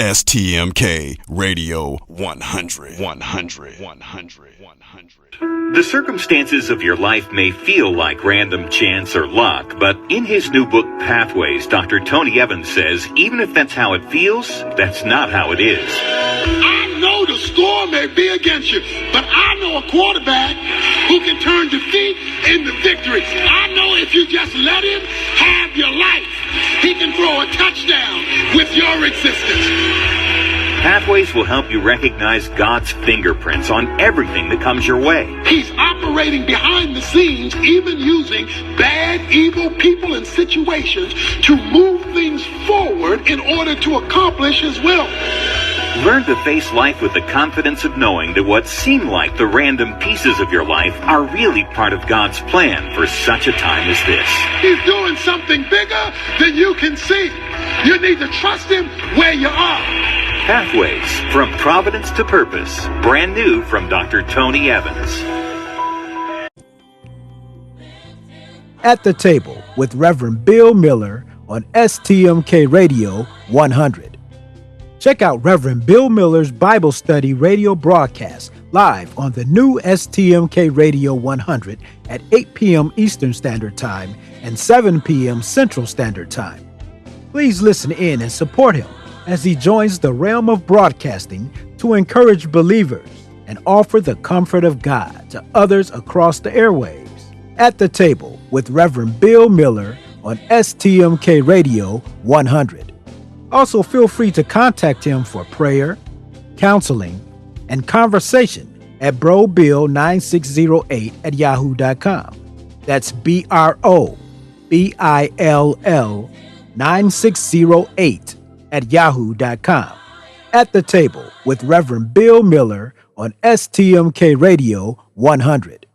STMK Radio 100. The circumstances of your life may feel like random chance or luck, but in his new book, Pathways, Dr. Tony Evans says, even if that's how it feels, that's not how it is. I know the score may be against you, but I know a quarterback who can turn defeat into victory. I know if you just let him have your life, he can throw a touchdown with your existence. Pathways will help you recognize God's fingerprints on everything that comes your way. He's operating behind the scenes, even using bad, evil people and situations to move things forward in order to accomplish his will. Learn to face life with the confidence of knowing that what seem like the random pieces of your life are really part of God's plan for such a time as this. He's doing something bigger than you can see. You need to trust him where you are. Pathways, From Providence to Purpose. Brand new from Dr. Tony Evans. At the Table with Reverend Bill Miller on STMK Radio 100. Check out Reverend Bill Miller's Bible Study radio broadcast live on the new STMK Radio 100 at 8 p.m. Eastern Standard Time and 7 p.m. Central Standard Time. Please listen in and support him as he joins the realm of broadcasting to encourage believers and offer the comfort of God to others across the airwaves. At the Table with Reverend Bill Miller on STMK Radio 100. Also, feel free to contact him for prayer, counseling, and conversation at brobill9608@yahoo.com. That's BROBILL 9608@yahoo.com. At the Table with Reverend Bill Miller on STMK Radio 100.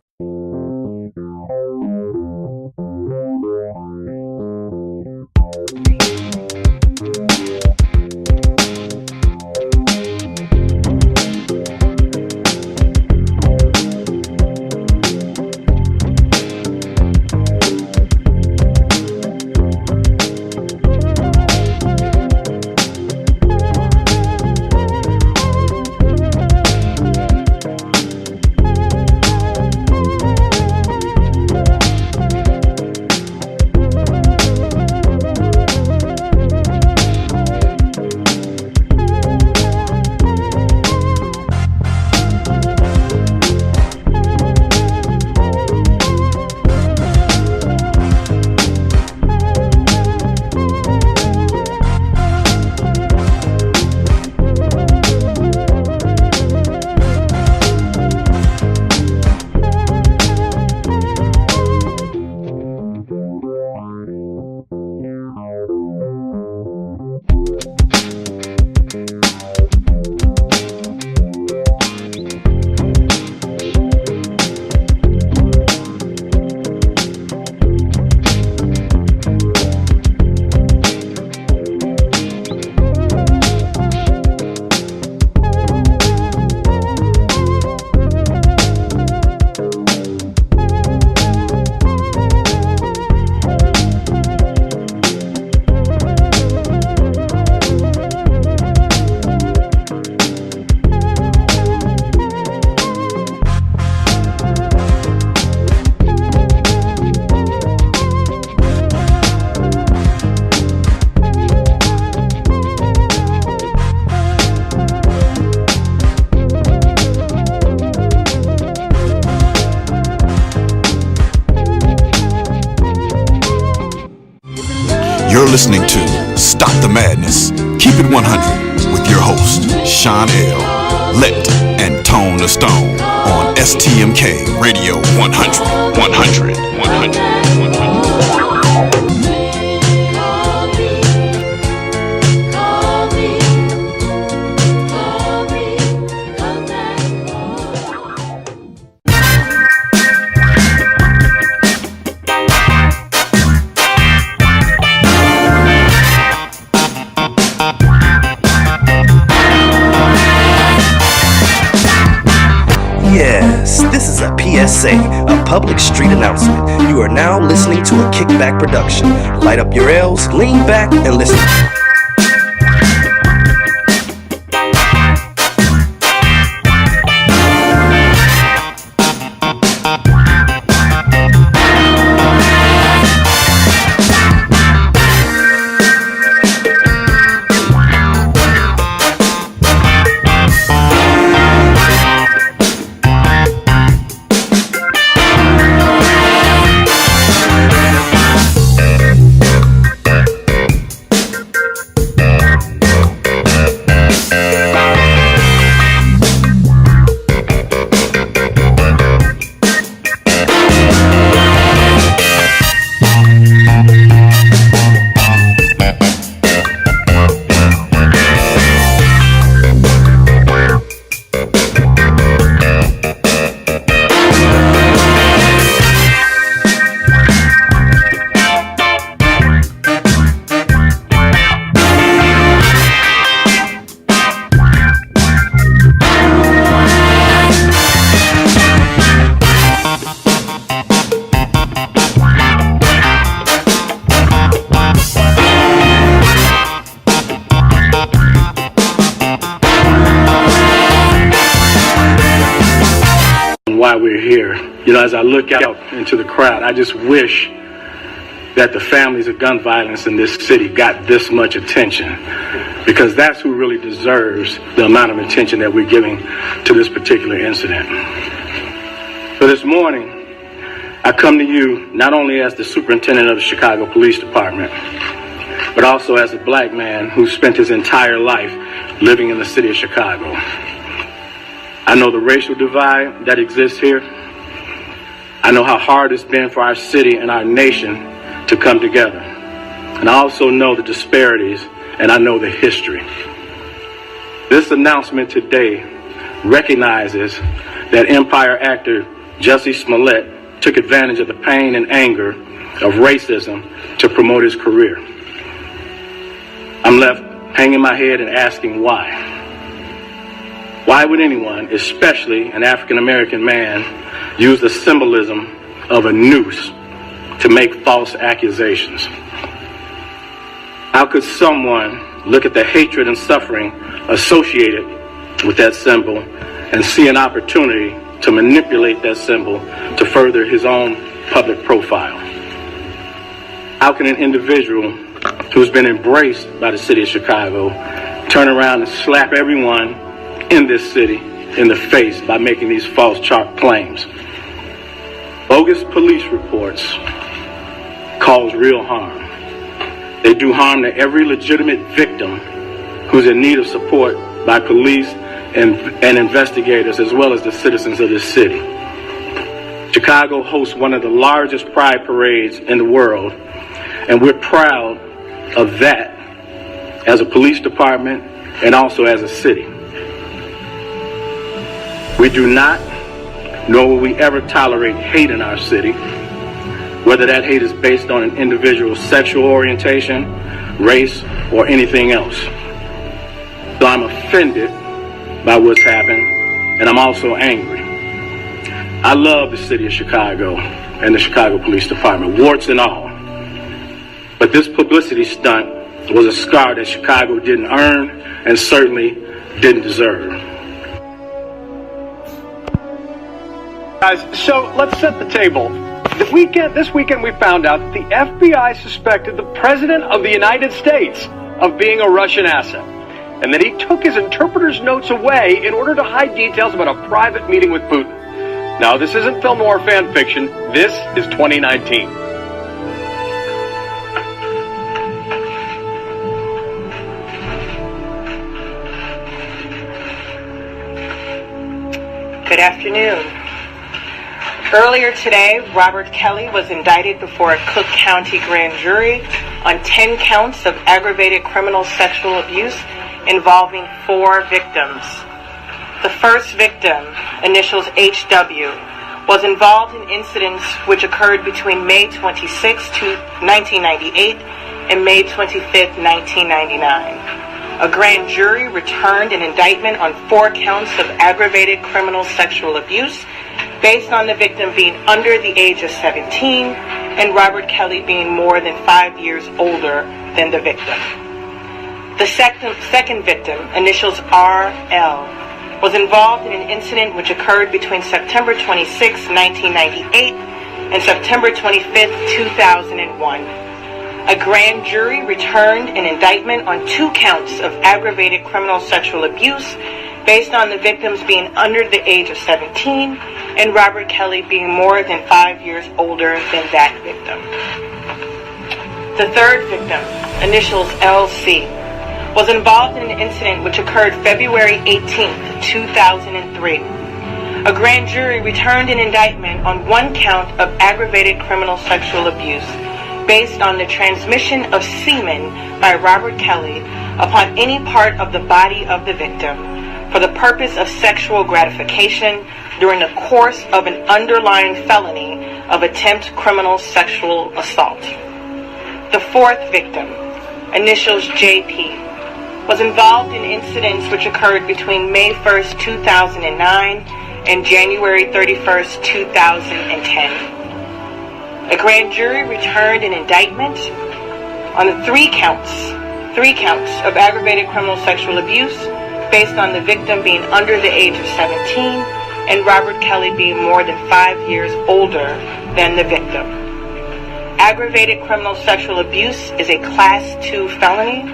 You're listening to Stop the Madness, Keep It 100 with your host, Shawn L, Let and Tone the Stone on STMK Radio 100. 100. Yes, this is a PSA, a public street announcement. You are now listening to a Kickback production. Light up your L's, lean back, and listen. we're here. You know, as I look out into the crowd, I just wish that the families of gun violence in this city got this much attention, because that's who really deserves the amount of attention that we're giving to this particular incident. So this morning, I come to you not only as the superintendent of the Chicago Police Department, but also as a black man who spent his entire life living in the city of Chicago. I know the racial divide that exists here. I know how hard it's been for our city and our nation to come together. And I also know the disparities, and I know the history. This announcement today recognizes that Empire actor Jussie Smollett took advantage of the pain and anger of racism to promote his career. I'm left hanging my head and asking why. Why would anyone, especially an African-American man, use the symbolism of a noose to make false accusations? How could someone look at the hatred and suffering associated with that symbol and see an opportunity to manipulate that symbol to further his own public profile? How can an individual who's been embraced by the city of Chicago turn around and slap everyone in this city in the face by making these false claims? Bogus police reports cause real harm. They do harm to every legitimate victim who's in need of support by police and investigators, as well as the citizens of this city. Chicago hosts one of the largest pride parades in the world, and we're proud of that as a police department and also as a city. We do not, nor will we ever tolerate hate in our city, whether that hate is based on an individual's sexual orientation, race, or anything else. So I'm offended by what's happened, and I'm also angry. I love the city of Chicago and the Chicago Police Department, warts and all. But this publicity stunt was a scar that Chicago didn't earn and certainly didn't deserve. Guys, so let's set the table. This weekend we found out that the FBI suspected the President of the United States of being a Russian asset, and that he took his interpreter's notes away in order to hide details about a private meeting with Putin. Now, this isn't film noir fan fiction. This is 2019. Good afternoon. Earlier today, Robert Kelly was indicted before a Cook County grand jury on 10 counts of aggravated criminal sexual abuse involving 4 victims. The first victim, initials HW, was involved in incidents which occurred between May 26, 1998 and May 25, 1999. A grand jury returned an indictment on 4 counts of aggravated criminal sexual abuse based on the victim being under the age of 17 and Robert Kelly being more than 5 years older than the victim. The second victim, initials R.L., was involved in an incident which occurred between September 26, 1998 and September 25, 2001. A grand jury returned an indictment on 2 counts of aggravated criminal sexual abuse based on the victims being under the age of 17 and Robert Kelly being more than 5 years older than that victim. The third victim, initials LC, was involved in an incident which occurred February 18, 2003. A grand jury returned an indictment on 1 count of aggravated criminal sexual abuse based on the transmission of semen by Robert Kelly upon any part of the body of the victim for the purpose of sexual gratification during the course of an underlying felony of attempt criminal sexual assault. The fourth victim, initials JP, was involved in incidents which occurred between May 1st, 2009 and January 31st, 2010. A grand jury returned an indictment on 3 counts of aggravated criminal sexual abuse based on the victim being under the age of 17 and Robert Kelly being more than 5 years older than the victim. Aggravated criminal sexual abuse is a Class 2 felony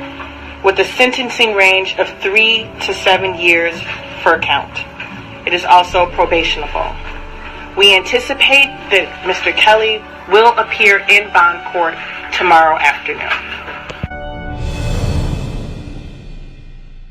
with a sentencing range of 3 to 7 years per count. It is also probationable. We anticipate that Mr. Kelly will appear in bond court tomorrow afternoon.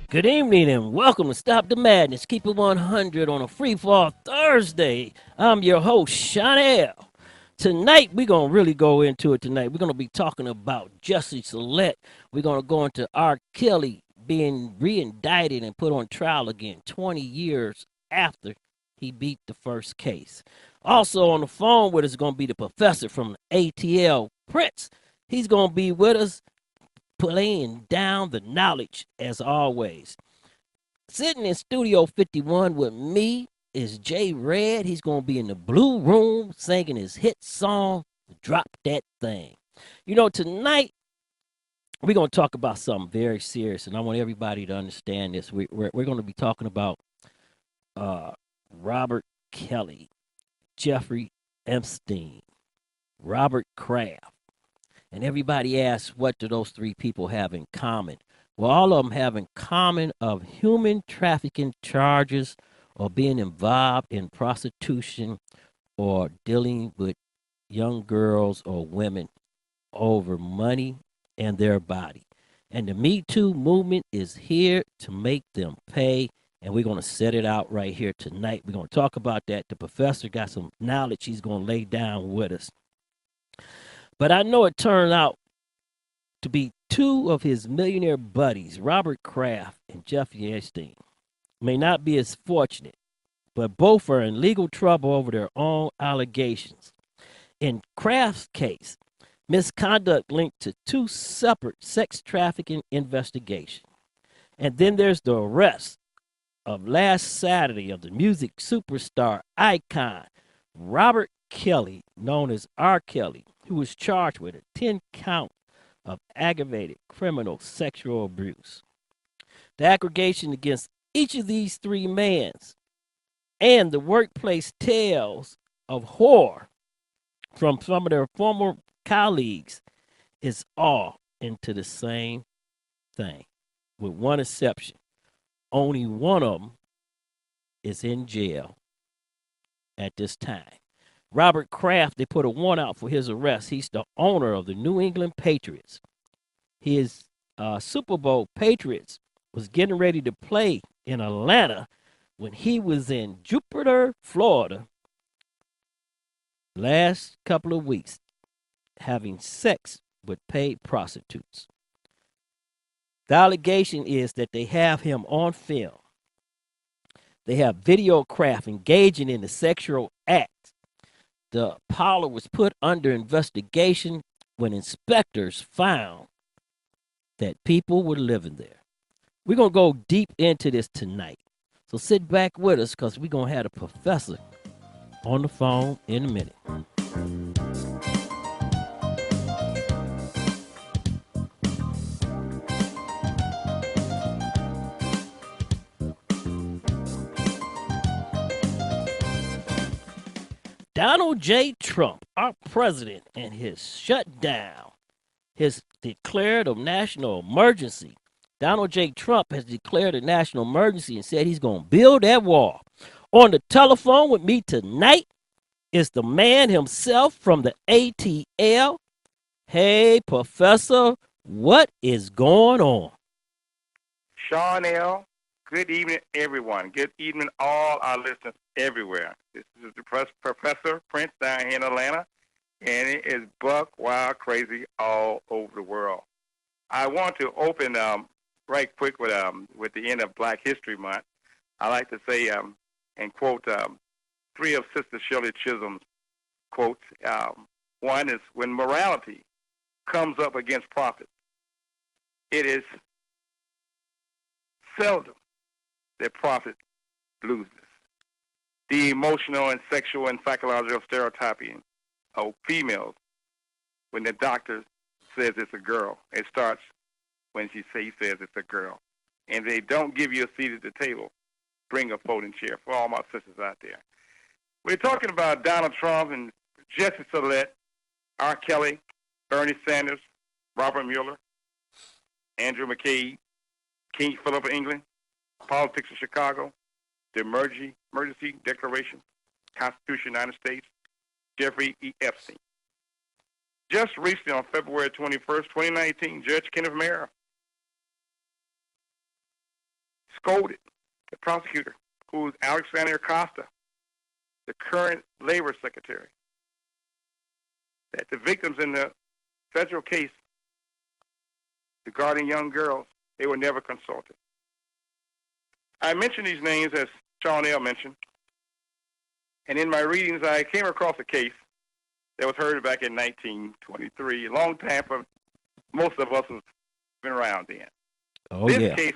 Good evening and welcome to Stop the Madness. Keep it 100 on a free fall Thursday. I'm your host, Shawn L. Tonight, we're going to really go into it tonight. We're going to be talking about Jussie Smollett. We're going to go into R.Kelly being re-indicted and put on trial again 20 years after he beat the first case. Also on the phone with us is going to be the professor from the ATL, Prince. He's going to be with us, laying down the knowledge as always. Sitting in Studio 51 with me is Jay Red. He's going to be in the Blue Room singing his hit song, Drop That Thing. You know, tonight we're going to talk about something very serious, and I want everybody to understand this. We're going to be talking about Robert Kelly, Jeffrey Epstein, Robert Kraft. And everybody asks, what do those three people have in common? Well, all of them have in common of human trafficking charges or being involved in prostitution or dealing with young girls or women over money and their body. And the Me Too movement is here to make them pay. And we're going to set it out right here tonight. We're going to talk about that. The professor got some knowledge he's going to lay down with us. But I know it turned out to be two of his millionaire buddies, Robert Kraft and Jeffrey Epstein, may not be as fortunate, but both are in legal trouble over their own allegations. In Kraft's case, misconduct linked to two separate sex trafficking investigations. And then there's the arrest of last Saturday of the music superstar icon, Robert Kelly, known as R. Kelly, who was charged with a 10-count of aggravated criminal sexual abuse. The accusation against each of these three men and the workplace tales of horror from some of their former colleagues is all into the same thing, with one exception. Only one of them is in jail at this time. Robert Kraft, they put a warrant out for his arrest. He's the owner of the New England Patriots. His Super Bowl Patriots was getting ready to play in Atlanta when he was in Jupiter, Florida, last couple of weeks, having sex with paid prostitutes. The allegation is that they have him on film. They have video Kraft engaging in the sexual act. The parlor was put under investigation when inspectors found that people were living there. We're going to go deep into this tonight. So sit back with us because we're going to have a professor on the phone in a minute. Donald J. Trump, our president, and his shutdown, his declared a national emergency. Donald J. Trump has declared a national emergency and said he's going to build that wall. On the telephone with me tonight is the man himself from the ATL. Hey, Professor, what is going on? Shawn L, good evening, everyone. Good evening, all our listeners everywhere. This is the Professor Prince down here in Atlanta, and it is buck wild crazy all over the world. I want to open right quick with the end of Black History Month. I like to say and quote three of Sister Shirley Chisholm's quotes. One is, when morality comes up against profit, it is seldom that profit loses. The emotional and sexual and psychological stereotyping of females when the doctor says it's a girl. It starts when he says it's a girl. And they don't give you a seat at the table bring a folding chair for all my sisters out there. We're talking about Donald Trump and Jussie Smollett, R.Kelly, Bernie Sanders, Robert Mueller, Andrew McCabe, King Philip of England, politics of Chicago, the emergency declaration, Constitution of the United States, Jeffrey E. Epstein. Just recently, on February 21st, 2019, Judge Kenneth Mara scolded the prosecutor, who is Alexander Acosta, the current labor secretary, that the victims in the federal case regarding young girls, they were never consulted. I mentioned these names as Shawn L mentioned, and in my readings I came across a case that was heard back in 1923, a long time for most of us who've been around then. Oh, this yeah. case,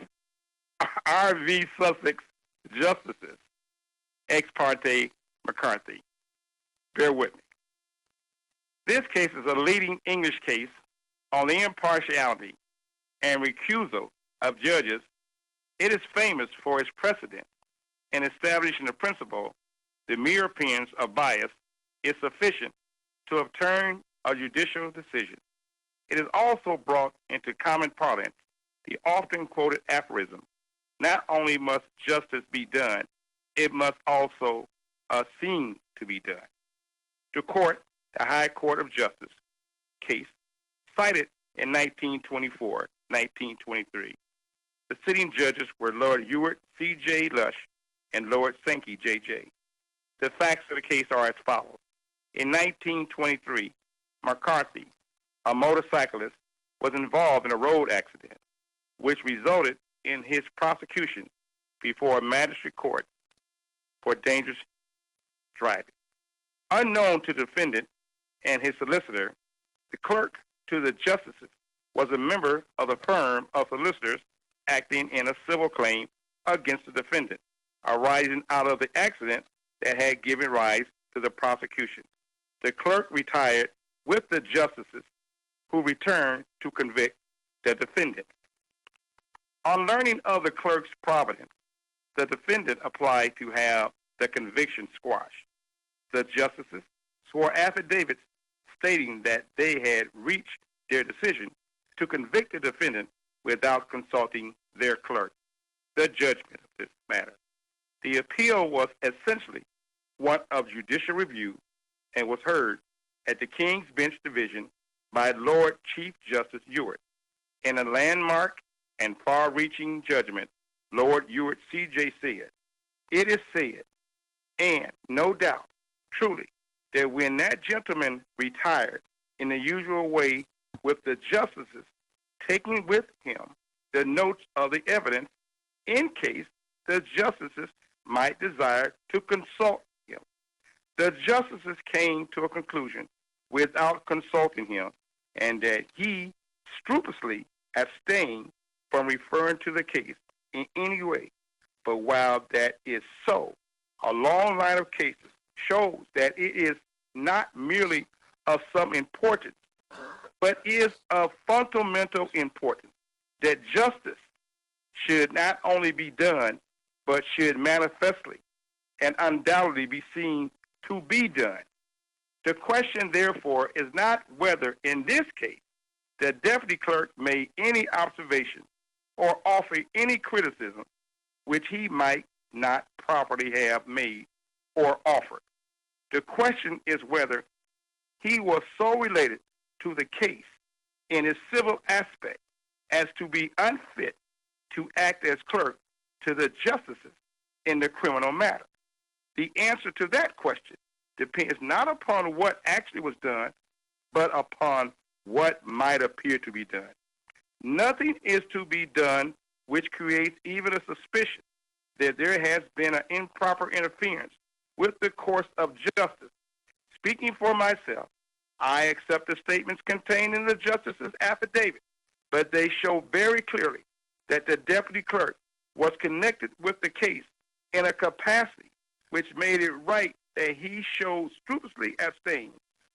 R.V. Sussex Justices, ex parte McCarthy. Bear with me. This case is a leading English case on the impartiality and recusal of judges. It is famous for its precedent in establishing the principle the mere appearance of bias is sufficient to overturn a judicial decision. It is also brought into common parlance the often quoted aphorism, not only must justice be done, it must also seem to be done. The court, the High Court of Justice case, cited in 1924, 1923. The sitting judges were Lord Ewart C.J. Lush and Lord Sankey J.J. The facts of the case are as follows. In 1923, McCarthy, a motorcyclist, was involved in a road accident, which resulted in his prosecution before a magistrate court for dangerous driving. Unknown to the defendant and his solicitor, the clerk to the justices was a member of the firm of solicitors acting in a civil claim against the defendant, arising out of the accident that had given rise to the prosecution. The clerk retired with the justices, who returned to convict the defendant. On learning of the clerk's providence, the defendant applied to have the conviction squashed. The justices swore affidavits stating that they had reached their decision to convict the defendant without consulting their clerk. The judgment of this matter. The appeal was essentially one of judicial review and was heard at the King's Bench Division by Lord Chief Justice Ewart. In a landmark and far-reaching judgment, Lord Ewart C.J. said, "It is said, and no doubt, truly, that when that gentleman retired in the usual way with the justices taking with him the notes of the evidence in case the justices might desire to consult him. The justices came to a conclusion without consulting him, and that he scrupulously abstained from referring to the case in any way. But while that is so, a long line of cases shows that it is not merely of some importance, but is of fundamental importance that justice should not only be done, but should manifestly and undoubtedly be seen to be done. The question, therefore, is not whether, in this case, the deputy clerk made any observation or offered any criticism which he might not properly have made or offered. The question is whether he was so related to the case in its civil aspect as to be unfit to act as clerk to the justices in the criminal matter. The answer to that question depends not upon what actually was done, but upon what might appear to be done. Nothing is to be done which creates even a suspicion that there has been an improper interference with the course of justice. Speaking for myself, I accept the statements contained in the justice's affidavit, but they show very clearly that the deputy clerk was connected with the case in a capacity which made it right that he showed scrupulously abstain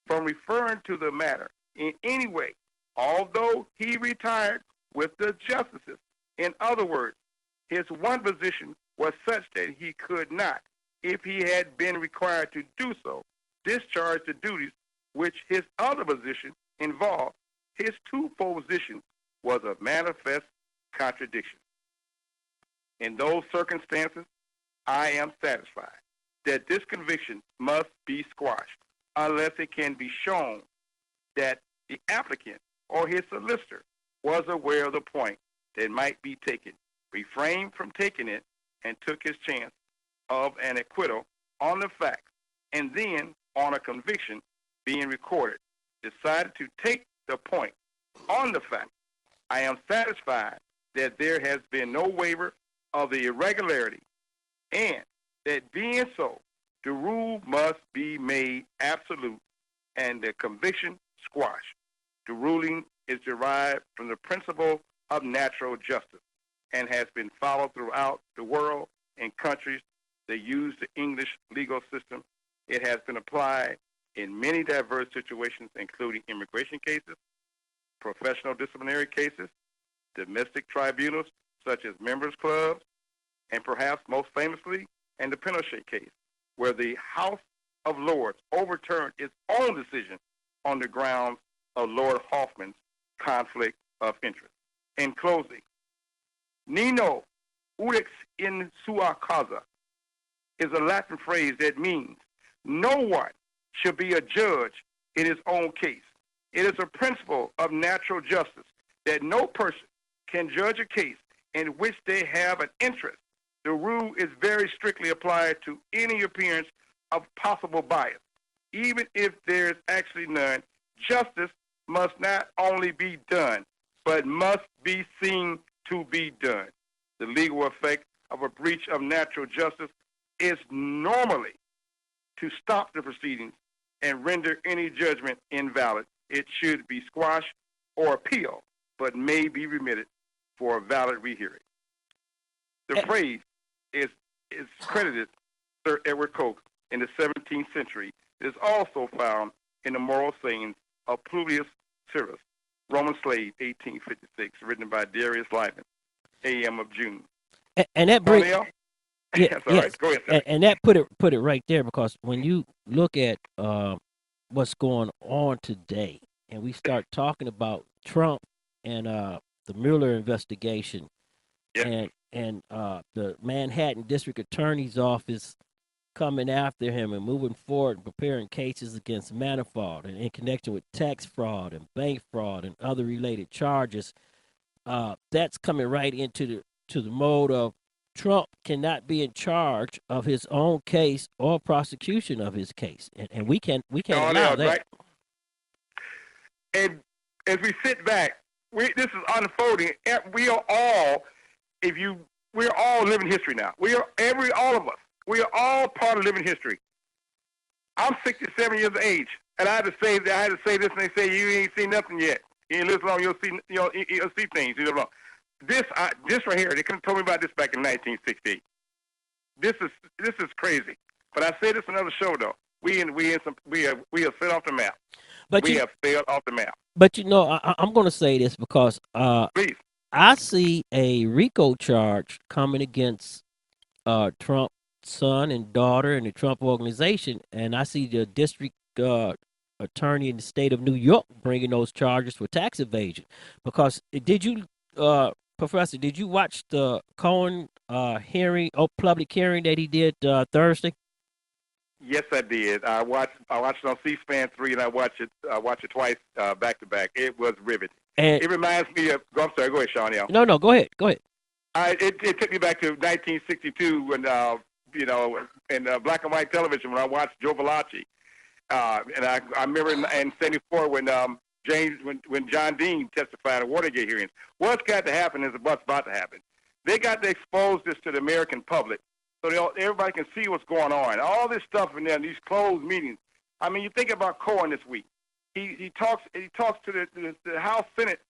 from referring to the matter in any way, although he retired with the justices. In other words, His one position was such that he could not, if he had been required to do so, discharge the duties which his other position involved. His twofold position was a manifest contradiction. In those circumstances, I am satisfied that this conviction must be squashed unless it can be shown that the applicant or his solicitor was aware of the point that might be taken, refrained from taking it, and took his chance of an acquittal on the facts, and then on a conviction being recorded, decided to take the point on the fact. I am satisfied that there has been no waiver of the irregularity, and that being so, the rule must be made absolute and the conviction squashed. The ruling is derived from the principle of natural justice and has been followed throughout the world in countries that use the English legal system. It has been applied in many diverse situations, including immigration cases, professional disciplinary cases, domestic tribunals such as members' clubs, and perhaps most famously in the Pinochet case, where the House of Lords overturned its own decision on the grounds of Lord Hoffman's conflict of interest. In closing, Nino udex in sua causa is a Latin phrase that means no one should be a judge in his own case. It is a principle of natural justice that no person can judge a case in which they have an interest. The rule is very strictly applied to any appearance of possible bias. Even if there is actually none, justice must not only be done, but must be seen to be done. The legal effect of a breach of natural justice is normally to stop the proceedings and render any judgment invalid. It should be squashed or appealed, but may be remitted for a valid rehearing. The phrase is credited to Sir Edward Coke in the 17th century. It is also found in the moral sayings of Publius Syrus, Roman slave, 1856, written by Darius Lyman, A.M. of June. And that brings, Yes, all right. Go ahead, sir. and that put it right there, because when you look at what's going on today, and we start talking about Trump and the Mueller investigation, and the Manhattan District Attorney's Office coming after him and moving forward and preparing cases against Manafort and in connection with tax fraud and bank fraud and other related charges, that's coming right into the mode of Trump cannot be in charge of his own case or prosecution of his case, and we can't allow that. Right. And as we sit back, this is unfolding. We're all living history now. All of us. We are all part of living history. I'm 67 years of age, and I had to say this, and they say you ain't seen nothing yet. You ain't listened long, you'll see things. You know, this right here, they couldn't told me about this back in 1968. This is crazy. But I say this in another show though. We have failed off the map. We have failed off the map. But I'm going to say this because please, I see a RICO charge coming against Trump's son and daughter and the Trump organization, and I see the district attorney in the state of New York bringing those charges for tax evasion. Because Professor, did you watch the Cohen public hearing that he did Thursday? Yes, I did. I watched it on C-SPAN 3, and I watched it twice back to back. It was riveting. And it reminds me of. I'm sorry. Go ahead, Shawn L. No, go ahead. It took me back to 1962 when in black and white television when I watched Joe Valachi, and I remember in '74 when John Dean testified at Watergate hearings. What's got to happen is what's about to happen. They got to expose this to the American public so everybody can see what's going on. All this stuff in there, these closed meetings. I mean, you think about Cohen this week. He talks to the House Senate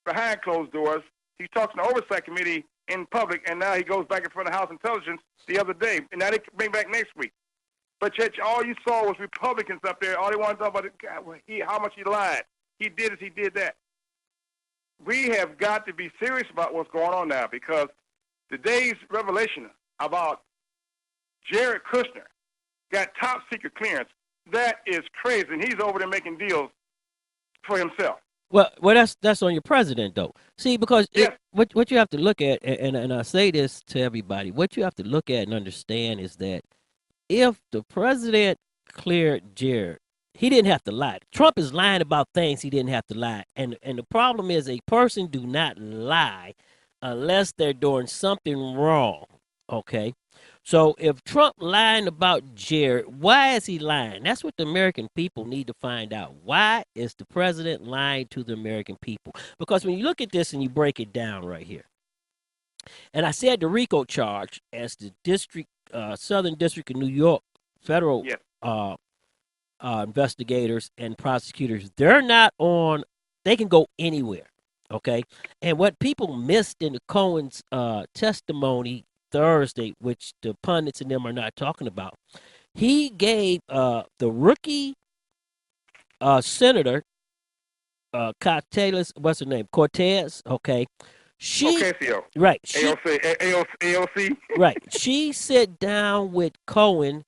behind closed doors. He talks to the Oversight Committee in public, and now he goes back in front of House Intelligence the other day, and now they bring back next week. But yet, all you saw was Republicans up there. All they wanted to talk about is how much he lied. He did this, he did that. We have got to be serious about what's going on now, because Today's revelation about Jared Kushner got top secret clearance. That is crazy, and he's over there making deals for himself. Well, that's on your president though. See, because what you have to look at, and I say this to everybody, what you have to look at and understand is that if the president cleared Jared, he didn't have to lie. Trump is lying about things he didn't have to lie, and the problem is a person do not lie unless they're doing something wrong. Okay. So if Trump lying about Jared, why is he lying? That's what the American people need to find out. Why is the president lying to the American people? Because when you look at this and you break it down right here, and I said the RICO charge as the Southern District of New York federal investigators and prosecutors, they're not on, they can go anywhere, okay? And what people missed in the Cohen's testimony Thursday, which the pundits and them are not talking about, he gave the rookie senator what's her name, Cortez, okay, right, AOC. Right, she sat down with Cohen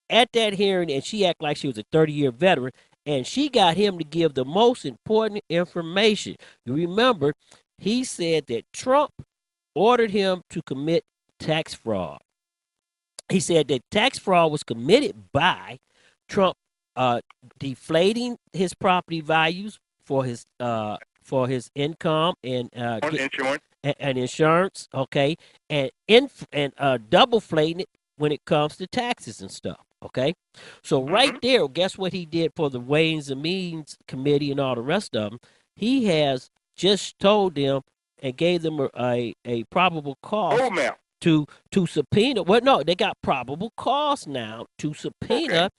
at that hearing, and she acted like she was a 30-year veteran, and she got him to give the most important information. You remember, he said that Trump ordered him to commit tax fraud. He said that tax fraud was committed by Trump deflating his property values for his income and insurance, okay, and double flating it when it comes to taxes and stuff, okay. So right there, guess what he did for the Ways and Means Committee and all the rest of them? He has just told them and gave them a probable cause to subpoena. Well, no, they got probable cause now to subpoena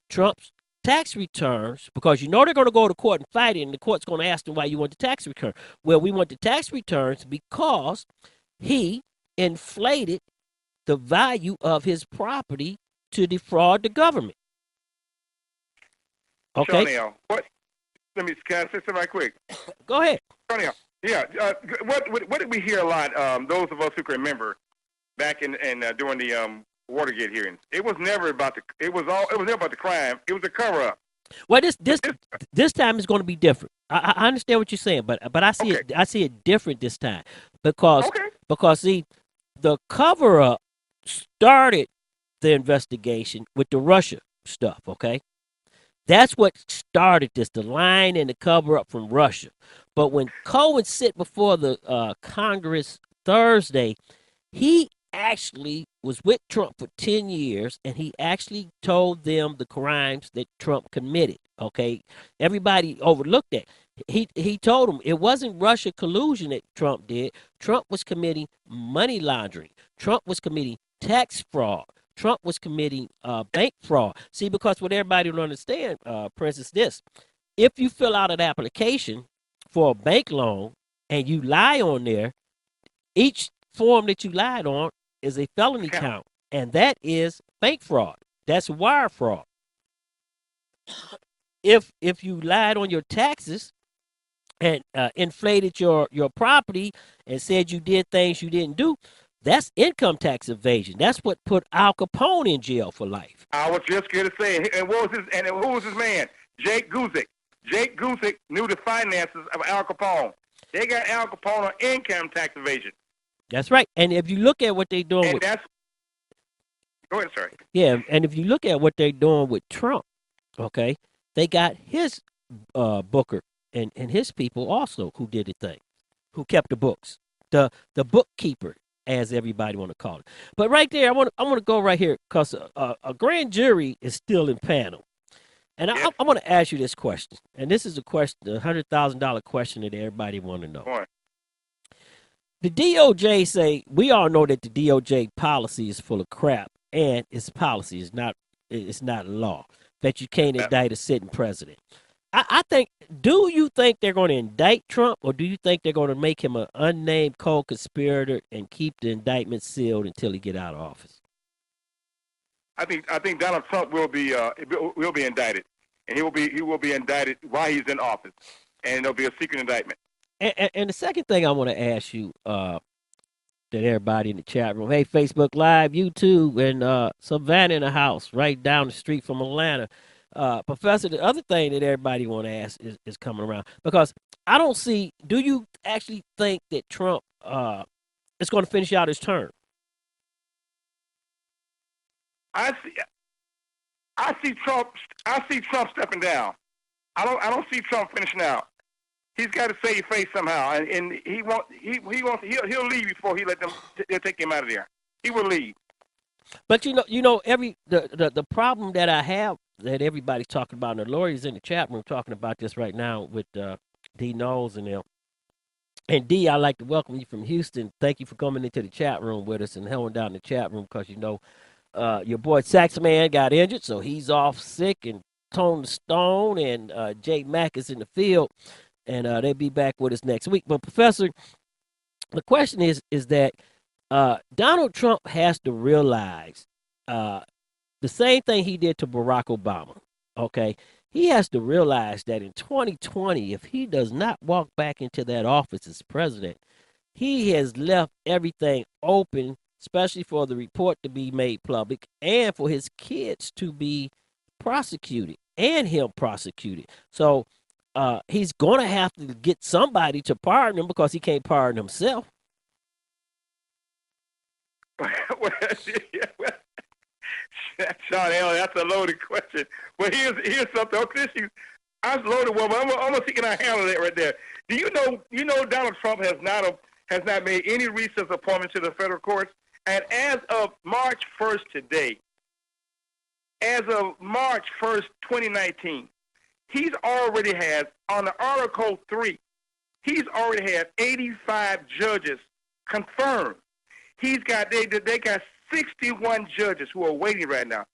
Trump's tax returns, because you know they're going to go to court and fight it, and the court's going to ask them why you want the tax return. Well, we want the tax returns because he inflated the value of his property to defraud the government. Okay. Shawn L, can I say something right quick? Go ahead. Shawn L, yeah. What did we hear a lot? Those of us who can remember back in during the Watergate hearings, it was never about it was never about the crime. It was a cover up. Well, this time is going to be different. I understand what you're saying, but I see it different this time because see, the cover up started the investigation with the Russia stuff. Okay, that's what started this, the line and the cover up from Russia. But when Cohen sit before the Congress Thursday, he actually was with Trump for 10 years, and he actually told them the crimes that Trump committed. Okay, everybody overlooked that. He told them it wasn't Russia collusion that Trump did. Trump was committing money laundering. Trump was committing tax fraud. Trump was committing bank fraud. See, because what everybody don't understand, Prince, is this: if you fill out an application for a bank loan and you lie on there, each form that you lied on is a felony count, and that is bank fraud. That's wire fraud. If you lied on your taxes and inflated your property and said you did things you didn't do, that's income tax evasion. That's what put Al Capone in jail for life. I was just going to say, and who was his man? Jake Guzik. Jake Guzik knew the finances of Al Capone. They got Al Capone on income tax evasion. That's right. And if you look at what they're doing go ahead, sorry. Yeah, and if you look at what they're doing with Trump, okay, they got his Booker and his people also who did the thing, who kept the books, the bookkeeper, as everybody want to call it. But right there, I want to go right here because a grand jury is still in panel, and I want to ask you this question, and this is a question, the $100,000 question that everybody want to know. Go on. The DOJ say, we all know that the DOJ policy is full of crap, and its policy is not law, that you can't indict a sitting president. I think, do you think they're going to indict Trump, or do you think they're going to make him an unnamed co-conspirator and keep the indictment sealed until he get out of office? I think Donald Trump will be indicted, and he will be indicted while he's in office, and there'll be a secret indictment. And the second thing I want to ask you, that everybody in the chat room. Hey, Facebook Live, YouTube, and Savannah in the house, right down the street from Atlanta. Professor, the other thing that everybody want to ask is coming around because I don't see. Do you actually think that Trump is going to finish out his term? I see Trump stepping down. I don't see Trump finishing out. He's got to save face somehow, and he'll leave before he let them take him out of there. He will leave. But the problem that I have that everybody's talking about, and the lawyers in the chat room talking about this right now with D Knowles and them. And D, I'd like to welcome you from Houston. Thank you for coming into the chat room with us and holding down the chat room because your boy Saxman got injured, so he's off sick, and Tone the Stone and Jay Mack is in the field, and they'll be back with us next week. But Professor, the question is that Donald Trump has to realize the same thing he did to Barack Obama, okay? He has to realize that in 2020, if he does not walk back into that office as president, he has left everything open, especially for the report to be made public and for his kids to be prosecuted and him prosecuted. So he's going to have to get somebody to pardon him because he can't pardon himself. Shawn L, that's a loaded question. Well, here's something. I'm loaded one, but I'm gonna see can I handle that right there. Do you know Donald Trump has not made any recent appointment to the federal courts, and as of March 1st today, as of March 1st, 2019, he's already had on the Article 3. He's already had 85 judges confirmed. They got 61 judges who are waiting right now.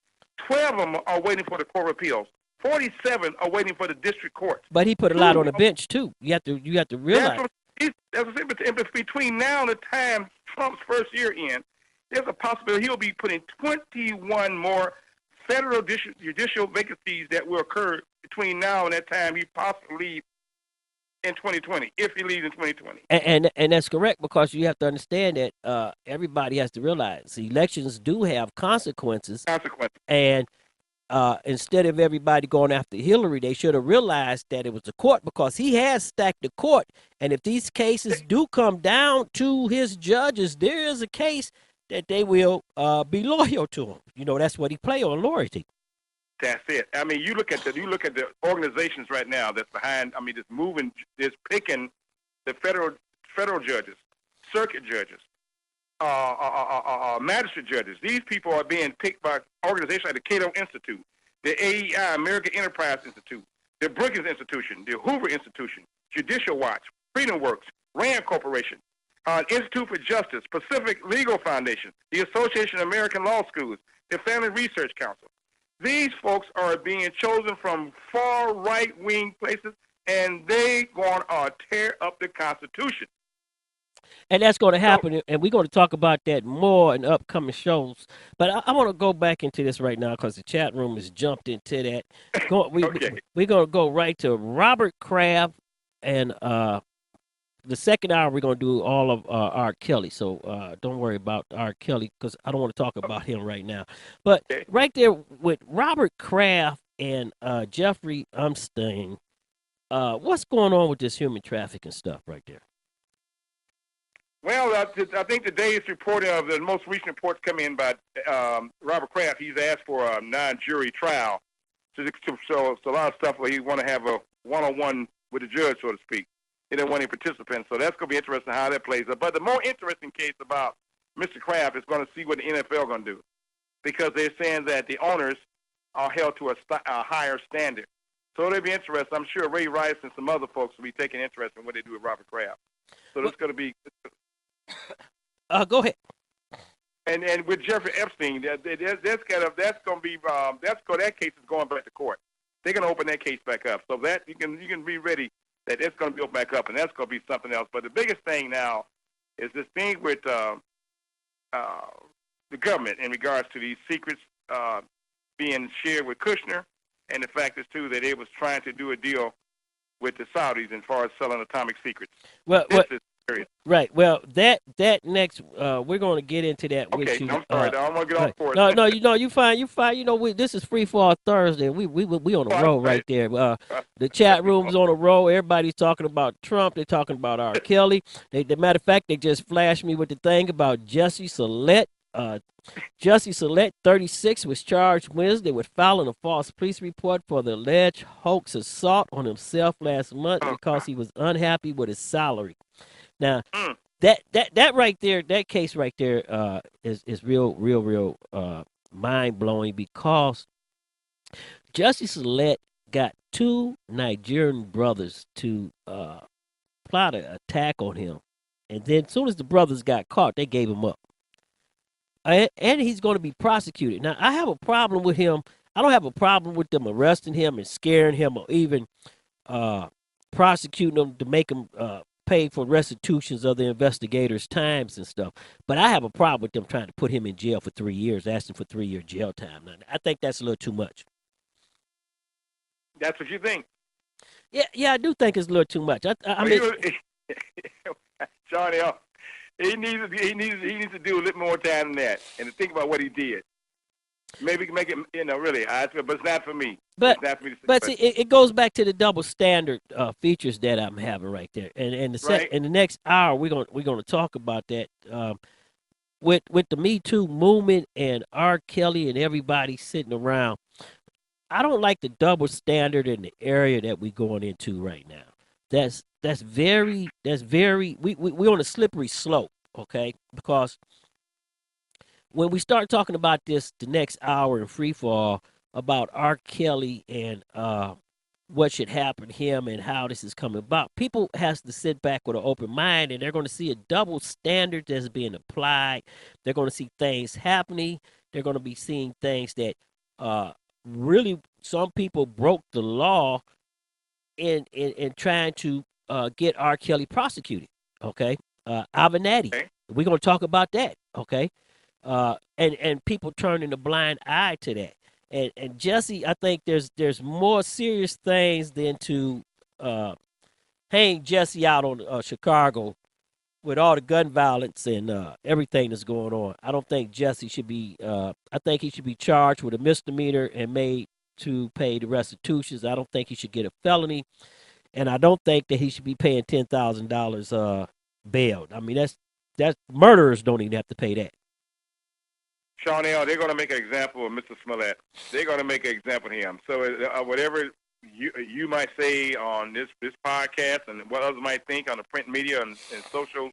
12 of them are waiting for the Court of Appeals. 47 are waiting for the district court. But he put a lot on the bench too. You have to realize. That's what but between now and the time Trump's first year in, there's a possibility he'll be putting 21 more federal judicial vacancies that will occur between now and that time he possibly leaves in 2020, if he leaves in 2020. And that's correct, because you have to understand that everybody has to realize elections do have consequences. And instead of everybody going after Hillary, they should have realized that it was the court, because he has stacked the court. And if these cases do come down to his judges, there is a case that they will be loyal to him. That's what he play on, loyalty. That's it. I mean, you look at the organizations right now that's behind. I mean, just picking the federal judges, circuit judges, magistrate judges. These people are being picked by organizations like the Cato Institute, the AEI, American Enterprise Institute, the Brookings Institution, the Hoover Institution, Judicial Watch, Freedom Works, Rand Corporation, Institute for Justice, Pacific Legal Foundation, the Association of American Law Schools, the Family Research Council. These folks are being chosen from far right-wing places, and they going to tear up the Constitution. And that's going to happen, and we're going to talk about that more in upcoming shows. But I want to go back into this right now because the chat room has jumped into that. We're going to go right to Robert Kraft, and the second hour we're going to do all of R.Kelly. So don't worry about R.Kelly because I don't want to talk about him right now. But right there with Robert Kraft and Jeffrey Epstein, what's going on with this human trafficking stuff right there? Well, I think today's reporting of the most recent reports come in by Robert Kraft. He's asked for a non-jury trial. So it's a lot of stuff where he want to have a one-on-one with the judge, so to speak. He didn't want any participants, so that's going to be interesting how that plays out. But the more interesting case about Mr. Kraft is going to see what the NFL is going to do, because they're saying that the owners are held to a higher standard. So it'll be interesting. I'm sure Ray Rice and some other folks will be taking interest in what they do with Robert Kraft. So it's going to be. Go ahead. And with Jeffrey Epstein, that case is going back to court. They're going to open that case back up, so that you can be ready that it's going to be opened back up, and that's going to be something else. But the biggest thing now is this thing with the government in regards to these secrets being shared with Kushner, and the fact is, too, that it was trying to do a deal with the Saudis as far as selling atomic secrets. Well, serious. Right. Well, that next, we're going to get into that with Okay, you. I'm sorry. I don't want to get off course. No, you fine. You fine. You know, this is Free Fall Thursday. We on a roll right there. The chat room's on a roll. Everybody's talking about Trump. They're talking about R.Kelly. The matter of fact, they just flashed me with the thing about Jussie Smollett. Jussie Smollett, 36, was charged Wednesday with filing a false police report for the alleged hoax assault on himself last month because he was unhappy with his salary. Now, that right there, that case right there, is real mind blowing because Jussie Smollett got two Nigerian brothers to plot an attack on him, and then as soon as the brothers got caught, they gave him up. And he's going to be prosecuted. Now, I have a problem with him. I don't have a problem with them arresting him and scaring him or even prosecuting him to make him pay for restitutions of the investigators' times and stuff. But I have a problem with them trying to put him in jail for 3 years, asking for 3-year jail time. Now, I think that's a little too much. That's what you think? Yeah, I do think it's a little too much. I mean, Shawn L. He needs to do a little more time than that, and to think about what he did. Maybe make it, really. But it's not for me. But it's not for me to say, but see, it goes back to the double standard features that I'm having right there. And in the next hour, we're gonna talk about that. With the Me Too movement and R. Kelly and everybody sitting around, I don't like the double standard in the area that we're going into right now. That's very we're on a slippery slope, okay? Because when we start talking about this the next hour in Free Fall about R. Kelly and what should happen to him and how this is coming about, people has to sit back with an open mind, and they're going to see a double standard that's being applied. They're going to see things happening. They're going to be seeing things that really some people broke the law in trying to get R. Kelly prosecuted, okay? Avenatti, we're going to talk about that, okay? And people turning a blind eye to that. And Jussie, I think there's more serious things than to hang Jussie out on Chicago with all the gun violence and everything that's going on. I don't think Jussie should be, I think he should be charged with a misdemeanor and made to pay the restitutions. I don't think he should get a felony. And I don't think that he should be paying $10,000 bail. I mean, that's murderers don't even have to pay that. Shawn L., they're going to make an example of Mr. Smollett. They're going to make an example of him. So whatever you might say on this podcast and what others might think on the print media and social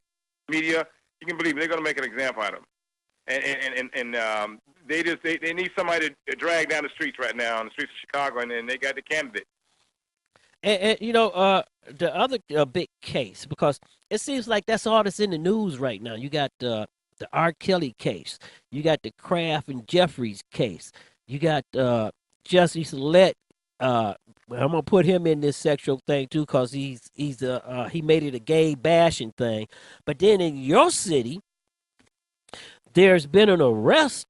media, you can believe they're going to make an example out of him. And they need somebody to drag down the streets right now, on the streets of Chicago, and they got the candidate. And the other big case, because it seems like that's all that's in the news right now. You got the R. Kelly case. You got the Kraft and Jeffries case. You got Jussie Smollett. I'm gonna put him in this sexual thing too, because he made it a gay bashing thing. But then in your city, there's been an arrest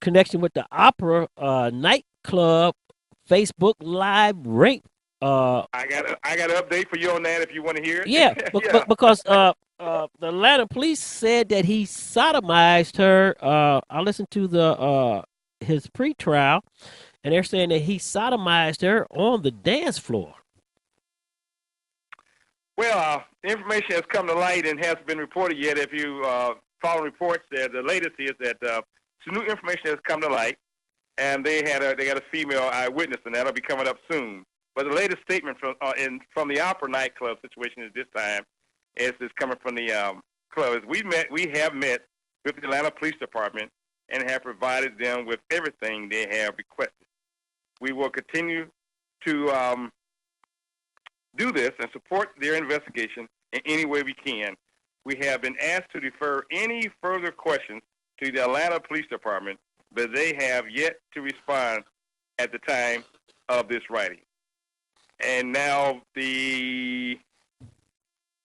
connection with the Opera nightclub Facebook Live rape. I got an update for you on that if you want to hear it. Yeah, because the Atlanta police said that he sodomized her. I listened to his pretrial, and they're saying that he sodomized her on the dance floor. Well, information has come to light and hasn't been reported yet. If you follow reports, the latest is that some new information has come to light, and they got a female eyewitness, and that'll be coming up soon. But the latest statement from the Opera nightclub situation at this time is coming from the club. We have met with the Atlanta Police Department and have provided them with everything they have requested. We will continue to do this and support their investigation in any way we can. We have been asked to defer any further questions to the Atlanta Police Department, but they have yet to respond at the time of this writing. And now the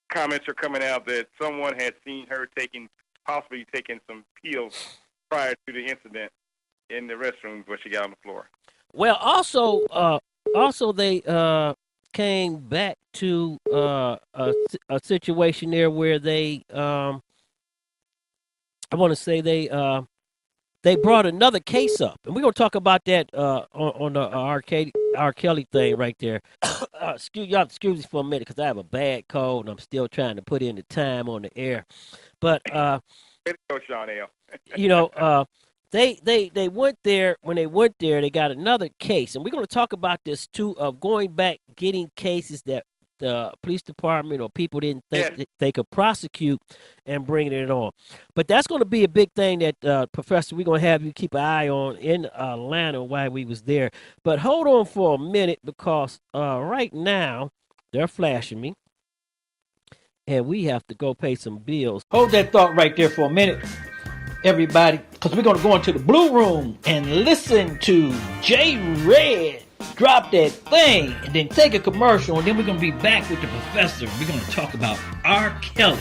comments are coming out that someone had seen her possibly taking some pills prior to the incident in the restroom where she got on the floor. Well, also they came back to a situation there where they, I want to say they brought another case up, and we're gonna talk about that on the R.Kelly thing right there. Excuse me for a minute, because I have a bad cold and I'm still trying to put in the time on the air. But Shawn L. you know, they went there. When they went there, they got another case, and we're going to talk about this too, of going back, getting cases that the police department or people didn't think that they could prosecute and bringing it on. But that's going to be a big thing that, Professor, we're going to have you keep an eye on in Atlanta while we was there. But hold on for a minute, because right now they're flashing me, and we have to go pay some bills. Hold that thought right there for a minute, everybody, because we're going to go into the Blue Room and listen to J Red drop that thing, and then take a commercial, and then we're going to be back with the professor. We're going to talk about R. Kelly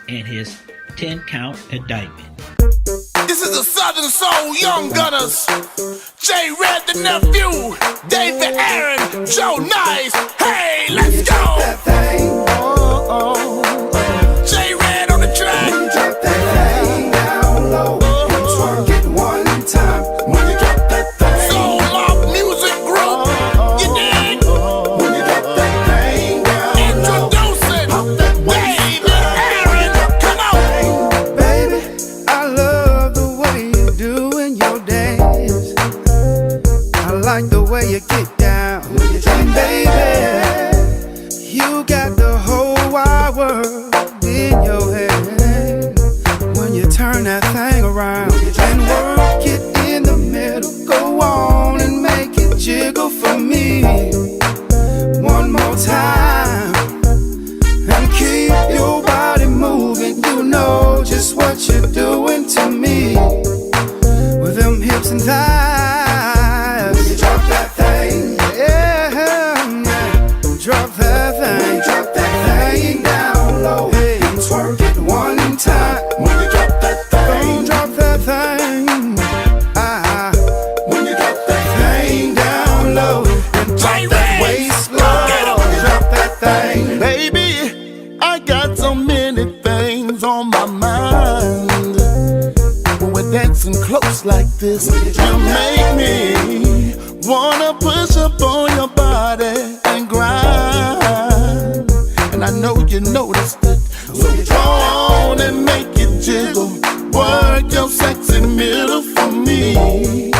and his 10-count indictment. This is the Southern Soul Young Gunners. J Red the nephew, David Aaron, Joe Nice. Hey, let's go. J Red on the track. Drop that thing down low. Twerk it one time. When you drop that thing. Soul Love Music Group. You dig? When you drop that thing down. Introducing David Aaron. Come on. Baby, I love the way you do in your dance. I like the way you get down. And baby, you got the whole wide world in your head. When you turn that thing around and work it in the middle, go on and make it jiggle for me one more time, and keep your body moving. You know just what you're doing to me with them hips and thighs. When you drop that thing, yeah, drop that thing, drop that thing down low. Hey, twerk it one time. When you drop that thing, don't drop that thing. When you drop that thing down low, and drop that waist low, drop that thing. Baby, I got so many things on my mind. When we're dancing close like this, you make me wanna push up on your body and grind. And I know you noticed it, so go on and make it jiggle. Work your sexy middle for me.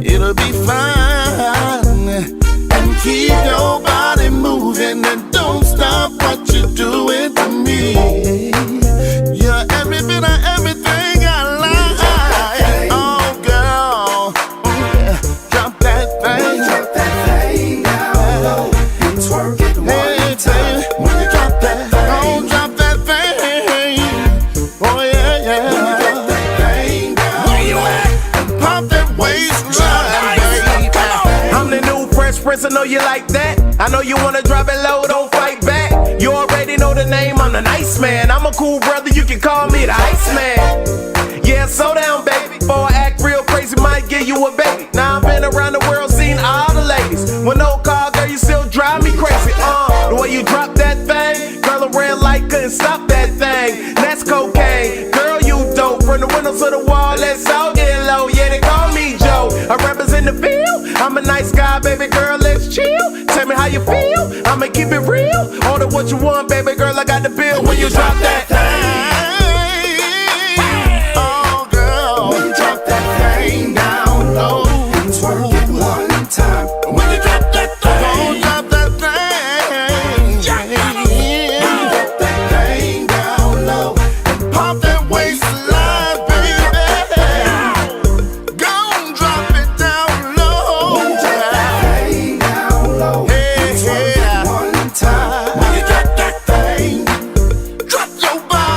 It'll be fine. And keep your body moving, and don't stop what you're doing to me. You're every bit of everything I like. Oh girl, yeah. Drop that thing. Drop that thing down low and twerk it one time. When you drop that, don't drop that thing. Oh yeah, yeah. When you drop that thing down, where you at? And pop that waistline, baby. I'm the new Fresh Prince, I know you like that. I know you wanna drop it low, don't fight back. You already know the name, I'm the nice man. I'm a cool brother, you can call me the Iceman. Yeah, slow down, baby. Before I act real crazy, might give you a baby. Now I've been around the world, seen all the ladies. With no car, girl, you still drive me crazy. The way you drop that thing, girl, a red light couldn't stop that thing. That's cocaine, girl, you dope. From the windows to the wall, let's all get low. Yeah, they call me Joe, I represent the field. I'm a nice guy, baby girl, let's chill. Tell me how you feel, I'ma keep it real. Order what you want, baby girl, I got the bill. When you drop that thing, oh girl, when you drop that thing down low and twerk it one time. When you drop that thing, don't drop that thing. Yeah. When you drop that thing down low and pop that waistline, baby. Go and drop it down low. When you drop that thing down low and twerk it one time. When you drop that thing, drop your body.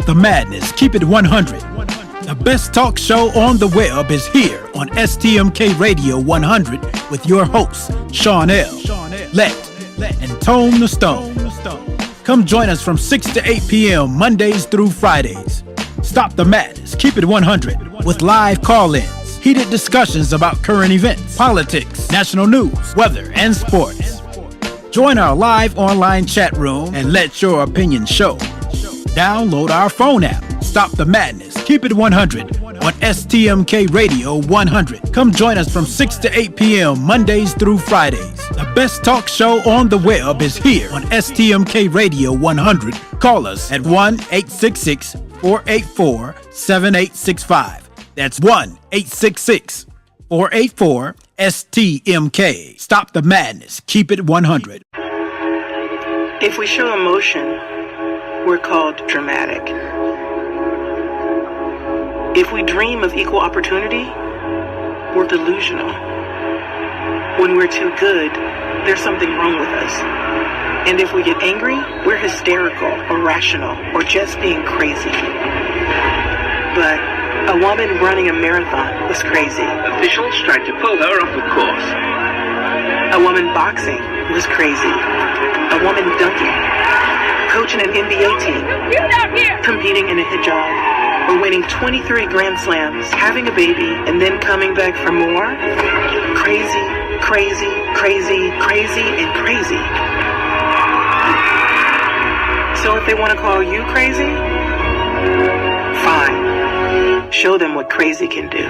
the madness. Keep it 100. The best talk show on the web is here on STMK Radio 100 with your hosts, Shawn L, Let, and Tone the Stone. Come join us from 6 to 8 p.m. Mondays through Fridays. Stop the madness. Keep it 100 with live call-ins, heated discussions about current events, politics, national news, weather, and sports. Join our live online chat room and let your opinion show. Download our phone app. Stop the madness. Keep it 100 on STMK Radio 100. Come join us from 6 to 8 p.m. Mondays through Fridays. The best talk show on the web is here on STMK Radio 100. Call us at 1-866-484-7865. That's 1-866-484-STMK. Stop the madness. Keep it 100. If we show emotion, we're called dramatic. If we dream of equal opportunity, we're delusional. When we're too good, there's something wrong with us. And if we get angry, we're hysterical, irrational, or just being crazy. But a woman running a marathon was crazy. Officials tried to pull her off the course. A woman boxing was crazy. A woman dunking, coaching an NBA team, competing in a hijab, or winning 23 Grand Slams, having a baby, and then coming back for more. Crazy, crazy, crazy, crazy, and crazy. So if they want to call you crazy, fine. Show them what crazy can do.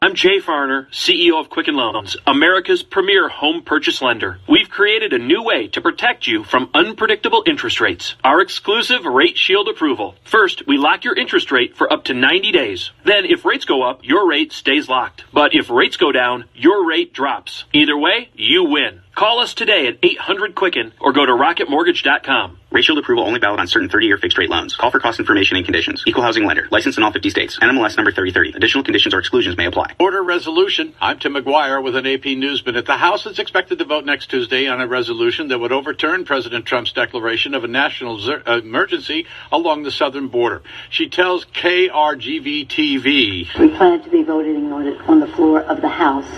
I'm Jay Farner, CEO of Quicken Loans, America's premier home purchase lender. We've created a new way to protect you from unpredictable interest rates. Our exclusive Rate Shield approval. First, we lock your interest rate for up to 90 days. Then, if rates go up, your rate stays locked. But if rates go down, your rate drops. Either way, you win. Call us today at 800-QUICKEN or go to rocketmortgage.com. Rate Shield approval only valid on certain 30-year fixed-rate loans. Call for cost information and conditions. Equal housing lender. Licensed in all 50 states. NMLS number 3030. Additional conditions or exclusions may apply. Order resolution. I'm Tim McGuire with an AP News Minute. The House is expected to vote next Tuesday on a resolution that would overturn President Trump's declaration of a national emergency along the southern border. She tells KRGV-TV. We plan to be voting on the floor of the House.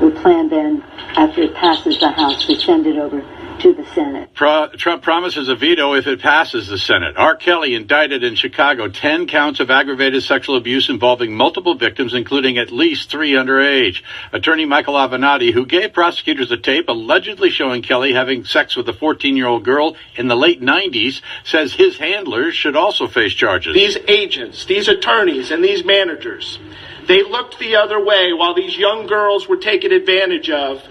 We plan then, after it passes the House, to send it over to the Senate. Trump promises a veto if it passes the Senate. R.Kelly indicted in Chicago 10 counts of aggravated sexual abuse involving multiple victims, including at least 3 underage. Attorney Michael Avenatti, who gave prosecutors a tape allegedly showing Kelly having sex with a 14-year-old girl in the late 90s, says his handlers should also face charges. These agents, these attorneys, and these managers, they looked the other way while these young girls were taken advantage of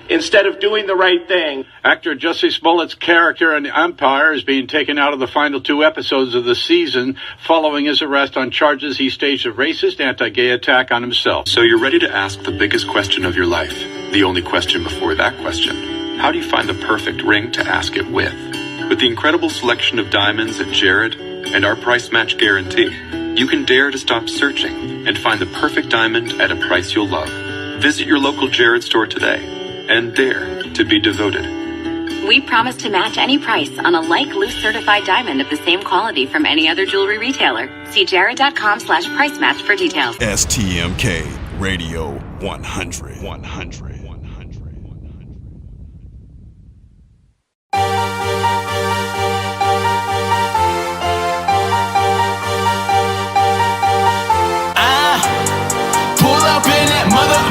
instead of doing the right thing. Actor Jussie Smollett's character in Empire is being taken out of the final 2 episodes of the season following his arrest on charges he staged a racist anti-gay attack on himself. So you're ready to ask the biggest question of your life, the only question before that question. How do you find the perfect ring to ask it with? With the incredible selection of diamonds at Jared and our price match guarantee, you can dare to stop searching and find the perfect diamond at a price you'll love. Visit your local Jared store today and dare to be devoted. We promise to match any price on a like loose certified diamond of the same quality from any other jewelry retailer. See jared.com/price match for details. STMK Radio 100.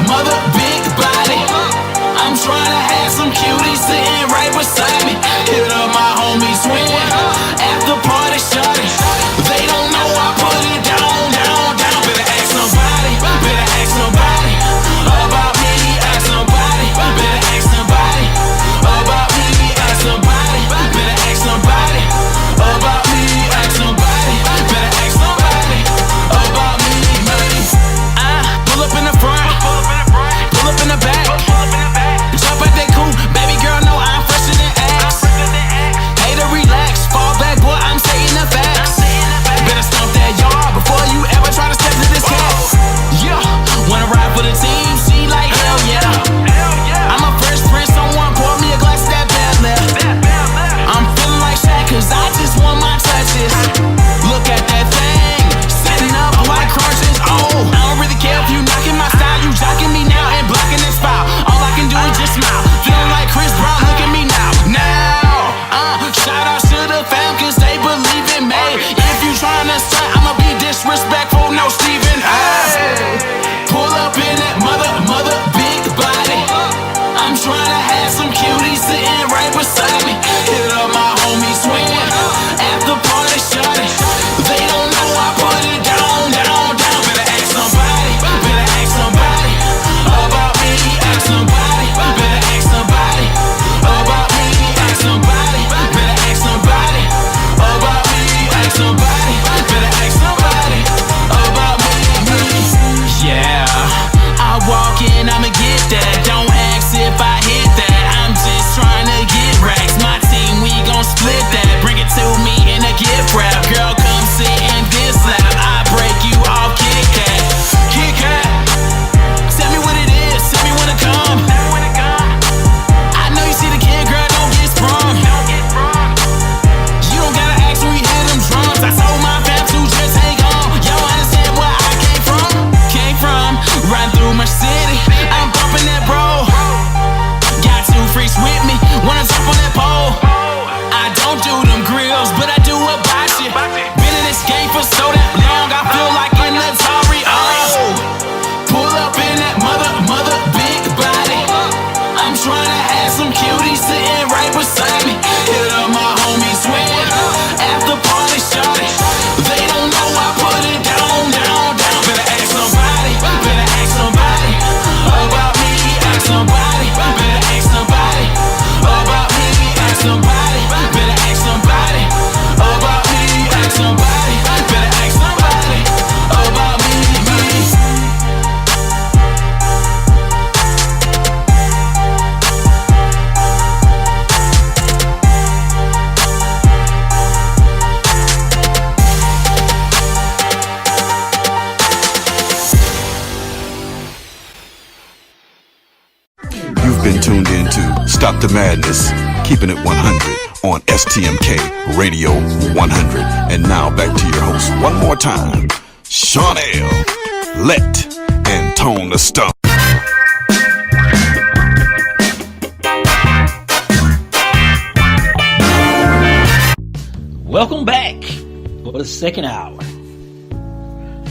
Mother, big body. I'm trying to have some cuties sitting right beside me. Hit up my homie swing. After party shawty. They don't know I put it down. Better ask somebody about me. Ask somebody. tryna stunt, I'ma be disrespectful, no Stephen. Hey, pull up in that mother big body. I'm tryna have some cuties sitting right beside me. Hit up my homie swing at the party, shawty. They don't know I put it down. Better ask somebody about me. Ask somebody about me. Ask somebody about me. Ask somebody about me. Ask somebody about me. Better ask somebody about me. Yeah, I walk in, I'ma get that. Don't ask if I hit that. I'm just trying to get racks. My team, we gon' split that. Bring it to me in a gift wrap. Girl, come sit in this lap. I break you off, Kit Kat. Kit Kat, tell me what it is. Tell me when to come. I know you see the kid, girl, don't get sprung. You don't gotta ask when we hit them drums. I told my fam to just hang on. Y'all understand where I came from? Run through my city, I'm bumping that bro. Got two freaks with me, wanna jump on that pole. I don't do them grills, but I do a bocce. Been in this game for so that long, I feel like an Atari. Oh, pull up in that mother big body. I'm trying to have some cuties sitting right beside me. Hit up my homie swing at the party, shawty. They don't know I put it down. Better ask somebody about me. Ask somebody about me. Ask somebody about me. Ask somebody about me. Ask somebody about me. Ask somebody about me. You've been tuned in to Stop the Madness, keeping it 100 on STMK Radio 100. And now back to your host one more time, Shawn L, Let, and Tone the Stone. Welcome back for the second hour.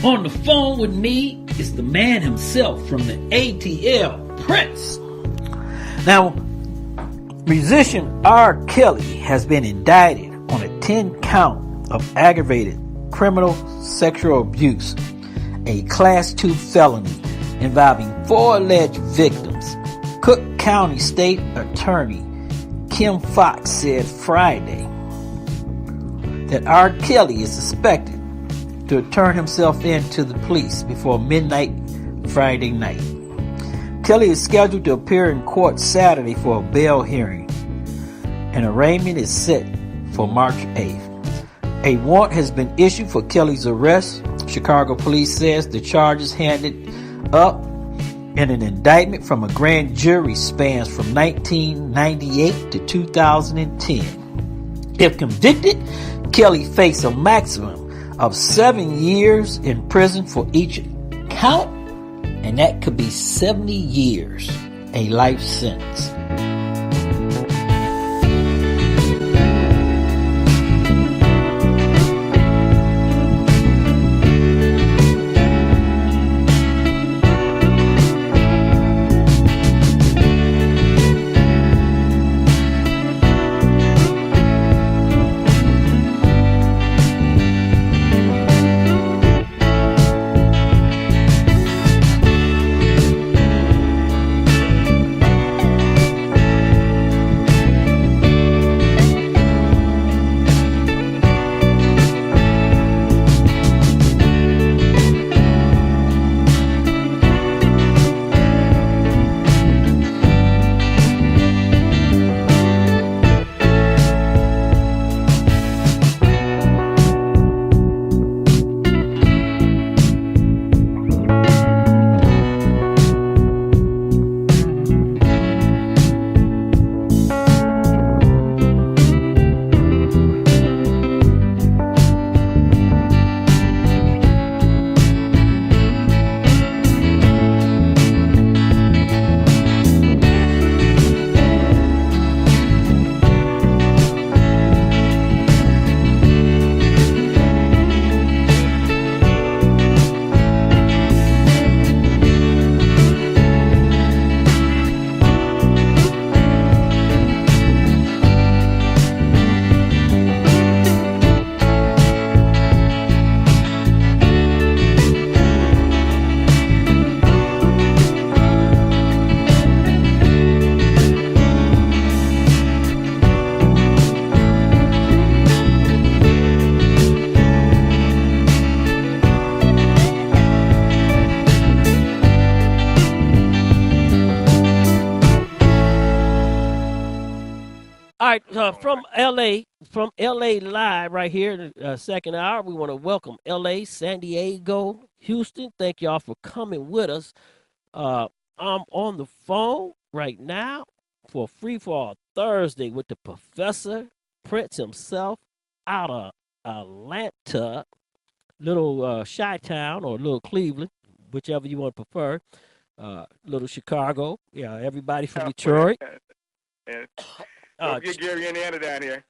On the phone with me is the man himself from the ATL, Prince. Now, musician R.Kelly has been indicted on a 10-count of aggravated criminal sexual abuse, a Class 2 felony involving 4 alleged victims. Cook County State Attorney Kim Fox said Friday that R.Kelly is suspected to turn himself in to the police before midnight Friday night. Kelly is scheduled to appear in court Saturday for a bail hearing. An arraignment is set for March 8th. A warrant has been issued for Kelly's arrest. Chicago police says the charges handed up in an indictment from a grand jury spans from 1998 to 2010. If convicted, Kelly faces a maximum of 7 years in prison for each count, and that could be 70 years, a life sentence. right, from LA live right here in the second hour, we want to welcome LA, San Diego, Houston. Thank y'all for coming with us. I'm on the phone right now for Free Fall Thursday with the Professor Prince himself out of Atlanta, little Chi-Town or little Cleveland, whichever you want to prefer. Little Chicago, everybody from Detroit. Don't get Gary Indiana down here.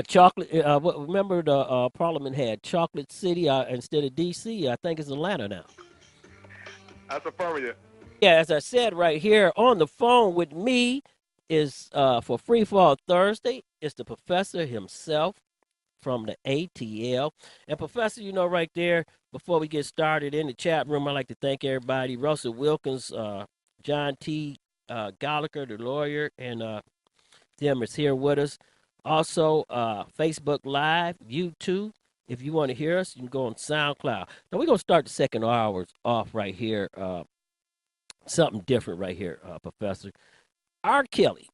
Chocolate. Remember the Parliament had Chocolate City instead of D.C. I think it's Atlanta now. That's affirmative. Yeah, as I said right here on the phone with me is for Free Fall Thursday. It's the professor himself from the ATL. And Professor, right there, before we get started in the chat room, I'd like to thank everybody. Russell Wilkins, John T. Gallagher, the lawyer, and them is here with us. Also, Facebook Live, YouTube. If you want to hear us, you can go on SoundCloud. Now, we're going to start the second hour off right here. Something different right here, Professor. R.Kelly.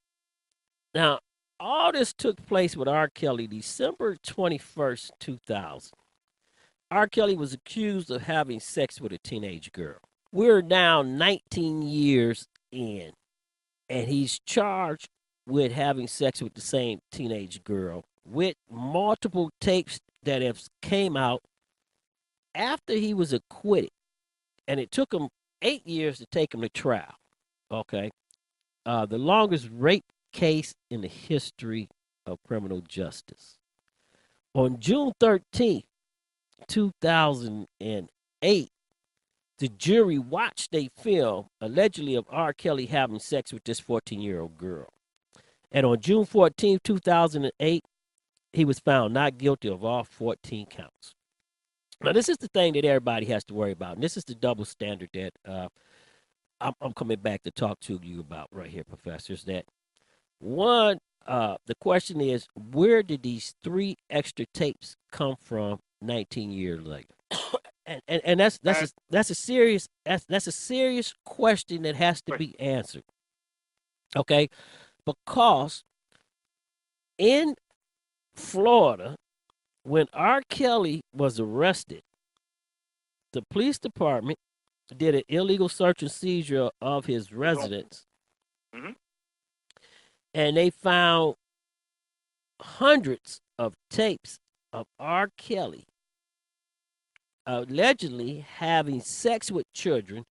Now, all this took place with R.Kelly December 21st, 2000. R.Kelly was accused of having sex with a teenage girl. We're now 19 years in, and he's charged with having sex with the same teenage girl with multiple tapes that have came out after he was acquitted. And it took him 8 years to take him to trial. Okay. The longest rape case in the history of criminal justice. On June 13th, 2008, the jury watched a film allegedly of R. Kelly having sex with this 14-year-old girl. And on June 14th, 2008, he was found not guilty of all 14 counts. Now, this is the thing that everybody has to worry about. And this is the double standard that I'm coming back to talk to you about right here, professors. That one, the question is, where did these 3 extra tapes come from 19 years later? and that's a serious question that has to be answered. Okay, because in Florida, when R. Kelly was arrested, the police department did an illegal search and seizure of his residence. Mm-hmm. And they found hundreds of tapes of R. Kelly allegedly having sex with children,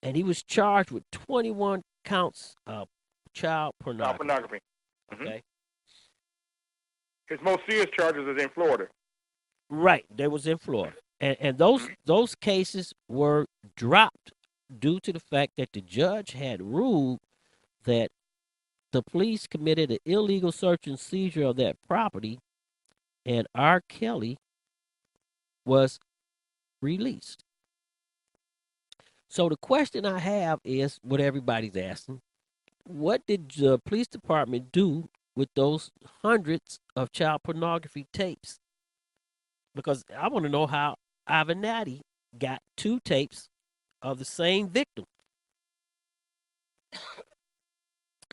and he was charged with 21 counts of child pornography. Mm-hmm. Okay. His most serious charges is in Florida. Right, they was in Florida, and those cases were dropped due to the fact that the judge had ruled that the police committed an illegal search and seizure of that property, and R. Kelly was released. So the question I have is what everybody's asking: what did the police department do with those hundreds of child pornography tapes? Because I want to know how Avenatti got 2 tapes of the same victim.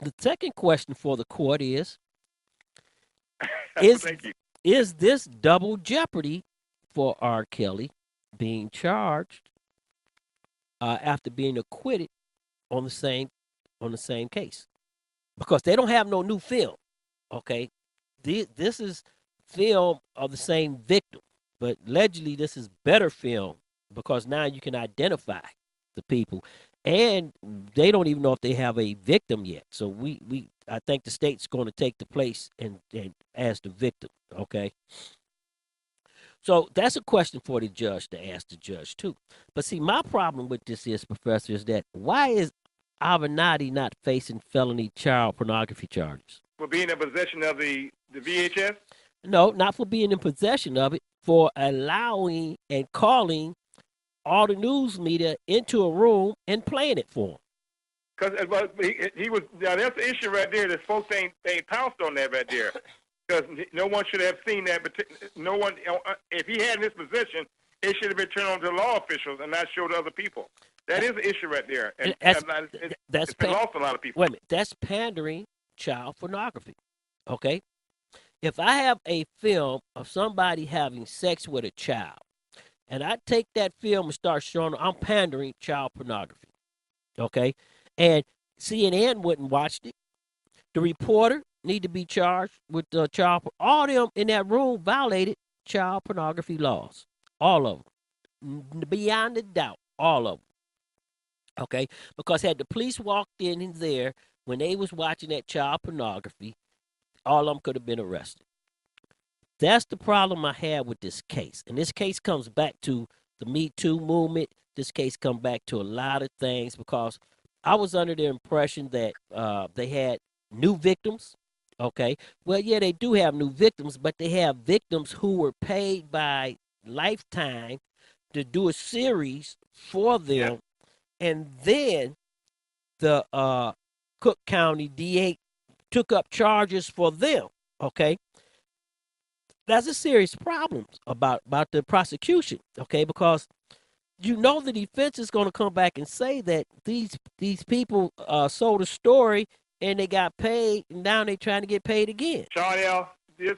The second question for the court is this double jeopardy for R. Kelly being charged after being acquitted on the same case? Because they don't have no new film. Okay, this is film of the same victim, but allegedly this is better film because now you can identify the people, and they don't even know if they have a victim yet. So I think the state's going to take the place and as the victim. Okay, so that's a question for the judge to ask the judge too. But see, my problem with this is, Professor, is that why is Avenatti not facing felony child pornography charges? For being in possession of the VHS? No, not for being in possession of it, for allowing and calling all the news media into a room and playing it for him. Because he was, that's the issue right there. That folks ain't pounced on that right there. Because no one should have seen that. But no one, if he had in his position, it should have been turned on to law officials and not showed to other people. That is the issue right there. And it's been lost on a lot of people. Wait a minute, that's pandering child pornography. Okay? If I have a film of somebody having sex with a child, and I take that film and start showing, I'm pandering child pornography. Okay? And CNN wouldn't watch it. The reporter need to be charged with all them in that room violated child pornography laws. All of them. Beyond a doubt, all of them. Okay? Because had the police walked in there when they was watching that child pornography, all of them could have been arrested. That's the problem I have with this case. And this case comes back to the Me Too movement. This case comes back to a lot of things because I was under the impression that they had new victims. Okay. Well, yeah, they do have new victims, but they have victims who were paid by Lifetime to do a series for them. And then the Cook County DA took up charges for them. Okay. That's a serious problem about the prosecution, okay? Because you know the defense is going to come back and say that these people sold a story and they got paid, and now they're trying to get paid again. Shawn L, this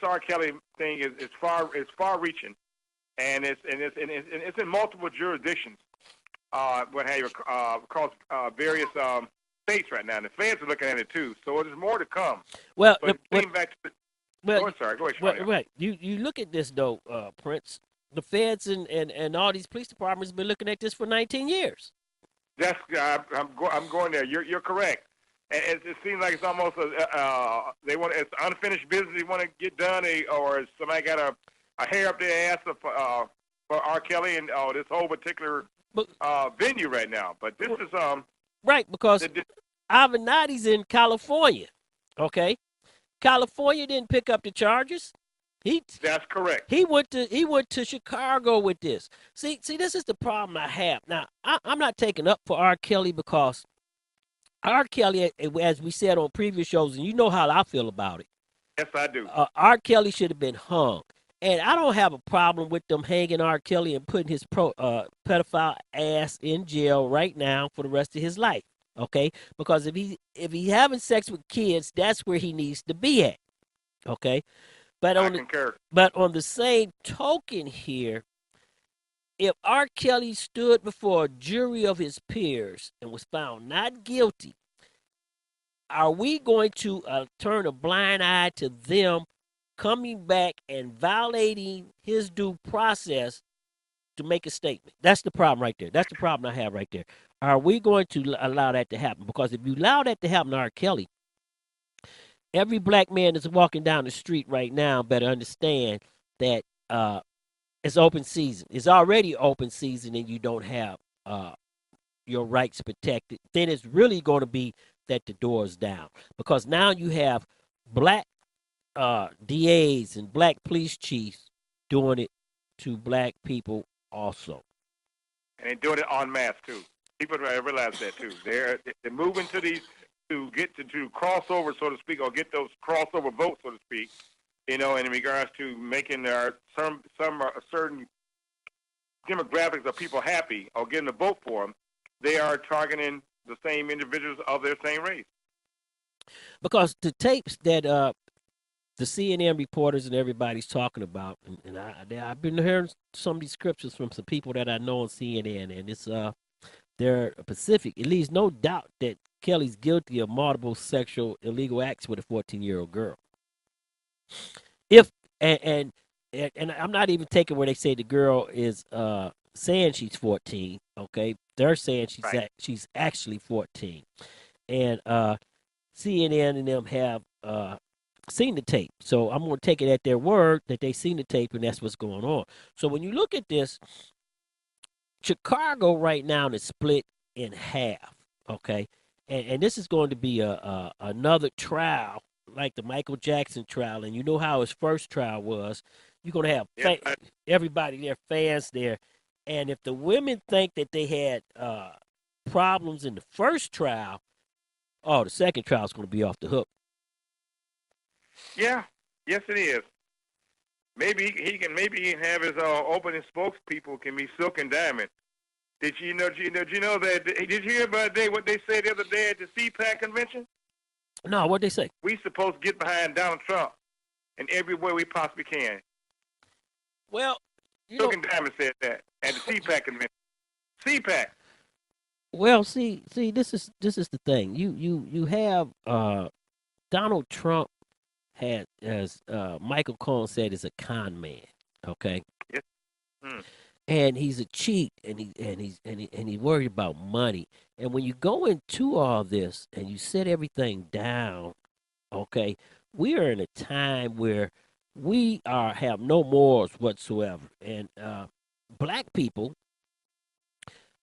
R. Kelly thing is far reaching, and it's in multiple jurisdictions. What have you across various states right now, and the feds are looking at it too. So there's more to come. Well, back to go ahead, Shawn. Right. You look at this though, Prince. The feds and all these police departments have been looking at this for 19 years. That's I'm going there. You're correct. And it seems like it's almost they want it's unfinished business they want to get done, or somebody got a hair up their ass for R. Kelly and this whole particular venue right now. But this is right because Avenatti's in California. Okay. California didn't pick up the charges. That's correct. He went to Chicago with this. See, this is the problem I have. Now, I'm not taking up for R. Kelly because R. Kelly, as we said on previous shows, and you know how I feel about it. Yes, I do. R. Kelly should have been hung. And I don't have a problem with them hanging R. Kelly and putting his pedophile ass in jail right now for the rest of his life. Okay? Because if he having sex with kids, that's where he needs to be at. Okay? But on the same token here, if R. Kelly stood before a jury of his peers and was found not guilty, are we going to turn a blind eye to them coming back and violating his due process to make a statement? That's the problem right there. That's the problem I have right there. Are we going to allow that to happen? Because if you allow that to happen to R. Kelly, every black man that's walking down the street right now better understand that it's open season. It's already open season and you don't have your rights protected. Then it's really going to be that the door's down. Because now you have black DAs and black police chiefs doing it to black people also. And they're doing it en masse too. People realize that too. They're moving to these to get to crossover, so to speak, or get those crossover votes, so to speak. You know, in regards to making some certain demographics of people happy or getting a vote for them, they are targeting the same individuals of their same race. Because the tapes that the CNN reporters and everybody's talking about, and I've been hearing some of these scriptures from some people that I know on CNN, and it's they're Pacific. It leaves no doubt that Kelly's guilty of multiple sexual illegal acts with a 14-year-old girl. And I'm not even taking where they say the girl is saying she's 14. Okay, they're saying she's actually 14, and CNN and them have seen the tape. So I'm going to take it at their word that they seen the tape, and that's what's going on. So when you look at this, Chicago right now is split in half. Okay, and this is going to be another trial like the Michael Jackson trial, and you know how his first trial was. You're going to have everybody there, fans there. And if the women think that they had problems in the first trial, the second trial is going to be off the hook. Yeah, yes it is. Maybe he can have his opening spokespeople can be Silk and Diamond. Did you know that? Did you hear about what they said the other day at the CPAC convention? No, what they say? We supposed to get behind Donald Trump in every way we possibly can. Well, Token Diamond said that at the CPAC convention. CPAC. Well, see, this is the thing. You have Donald Trump had, as Michael Cohen said, is a con man. Okay. Yes. Hmm. And he's a cheat, and he's worried about money. And when you go into all this and you set everything down, okay, we are in a time where we have no morals whatsoever, and black people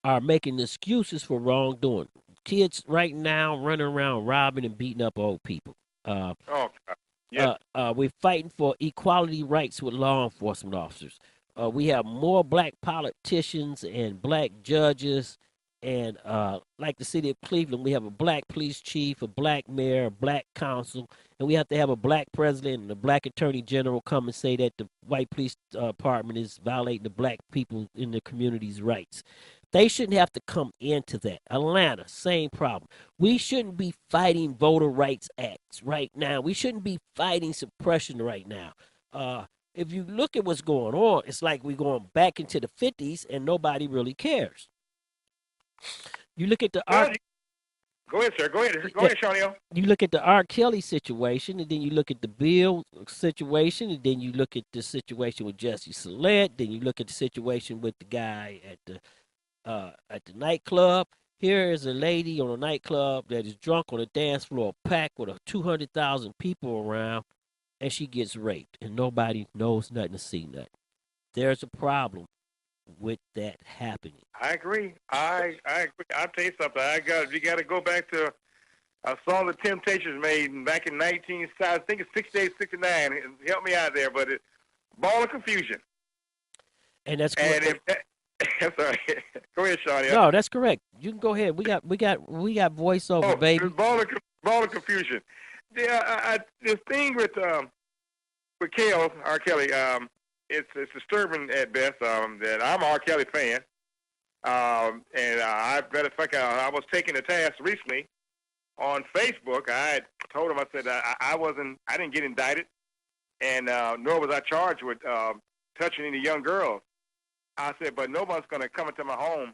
are making excuses for wrongdoing. Kids right now running around robbing and beating up old people. Oh, God. Yes. We're fighting for equality rights with law enforcement officers. We have more black politicians and black judges, and like the city of Cleveland, we have a black police chief, a black mayor, a black council, and we have to have a black president and a black attorney general come and say that the white police department is violating the black people in the community's rights. They shouldn't have to come into that. Atlanta, same problem. We shouldn't be fighting voter rights acts right now. We shouldn't be fighting suppression right now. If you look at what's going on, it's like we're going back into the 50s and nobody really cares. You look at the Go ahead, sir. Go ahead, Shawn L. You look at the R.Kelly situation, and then you look at the Bill situation, and then you look at the situation with Jussie Smollett, then you look at the situation with the guy at the nightclub. Here is a lady on a nightclub that is drunk on a dance floor, packed with 200,000 people around, and she gets raped, and nobody knows nothing to see nothing. There's a problem with that happening. I agree. I agree. I'll tell you something. You got to go back to a song the Temptations made back in I think it's 68, 69. Help me out there, but it's Ball of Confusion. And that's correct. I'm sorry. Go ahead, Shawn. No, that's correct. You can go ahead. We got voiceover, baby. Ball of Confusion. Yeah, this thing with R.Kelly, it's disturbing at best. That I'm an R.Kelly fan, and matter of fact, I was taking a task recently on Facebook. I told him, I said I didn't get indicted, and nor was I charged with touching any young girls. I said, but nobody's going to come into my home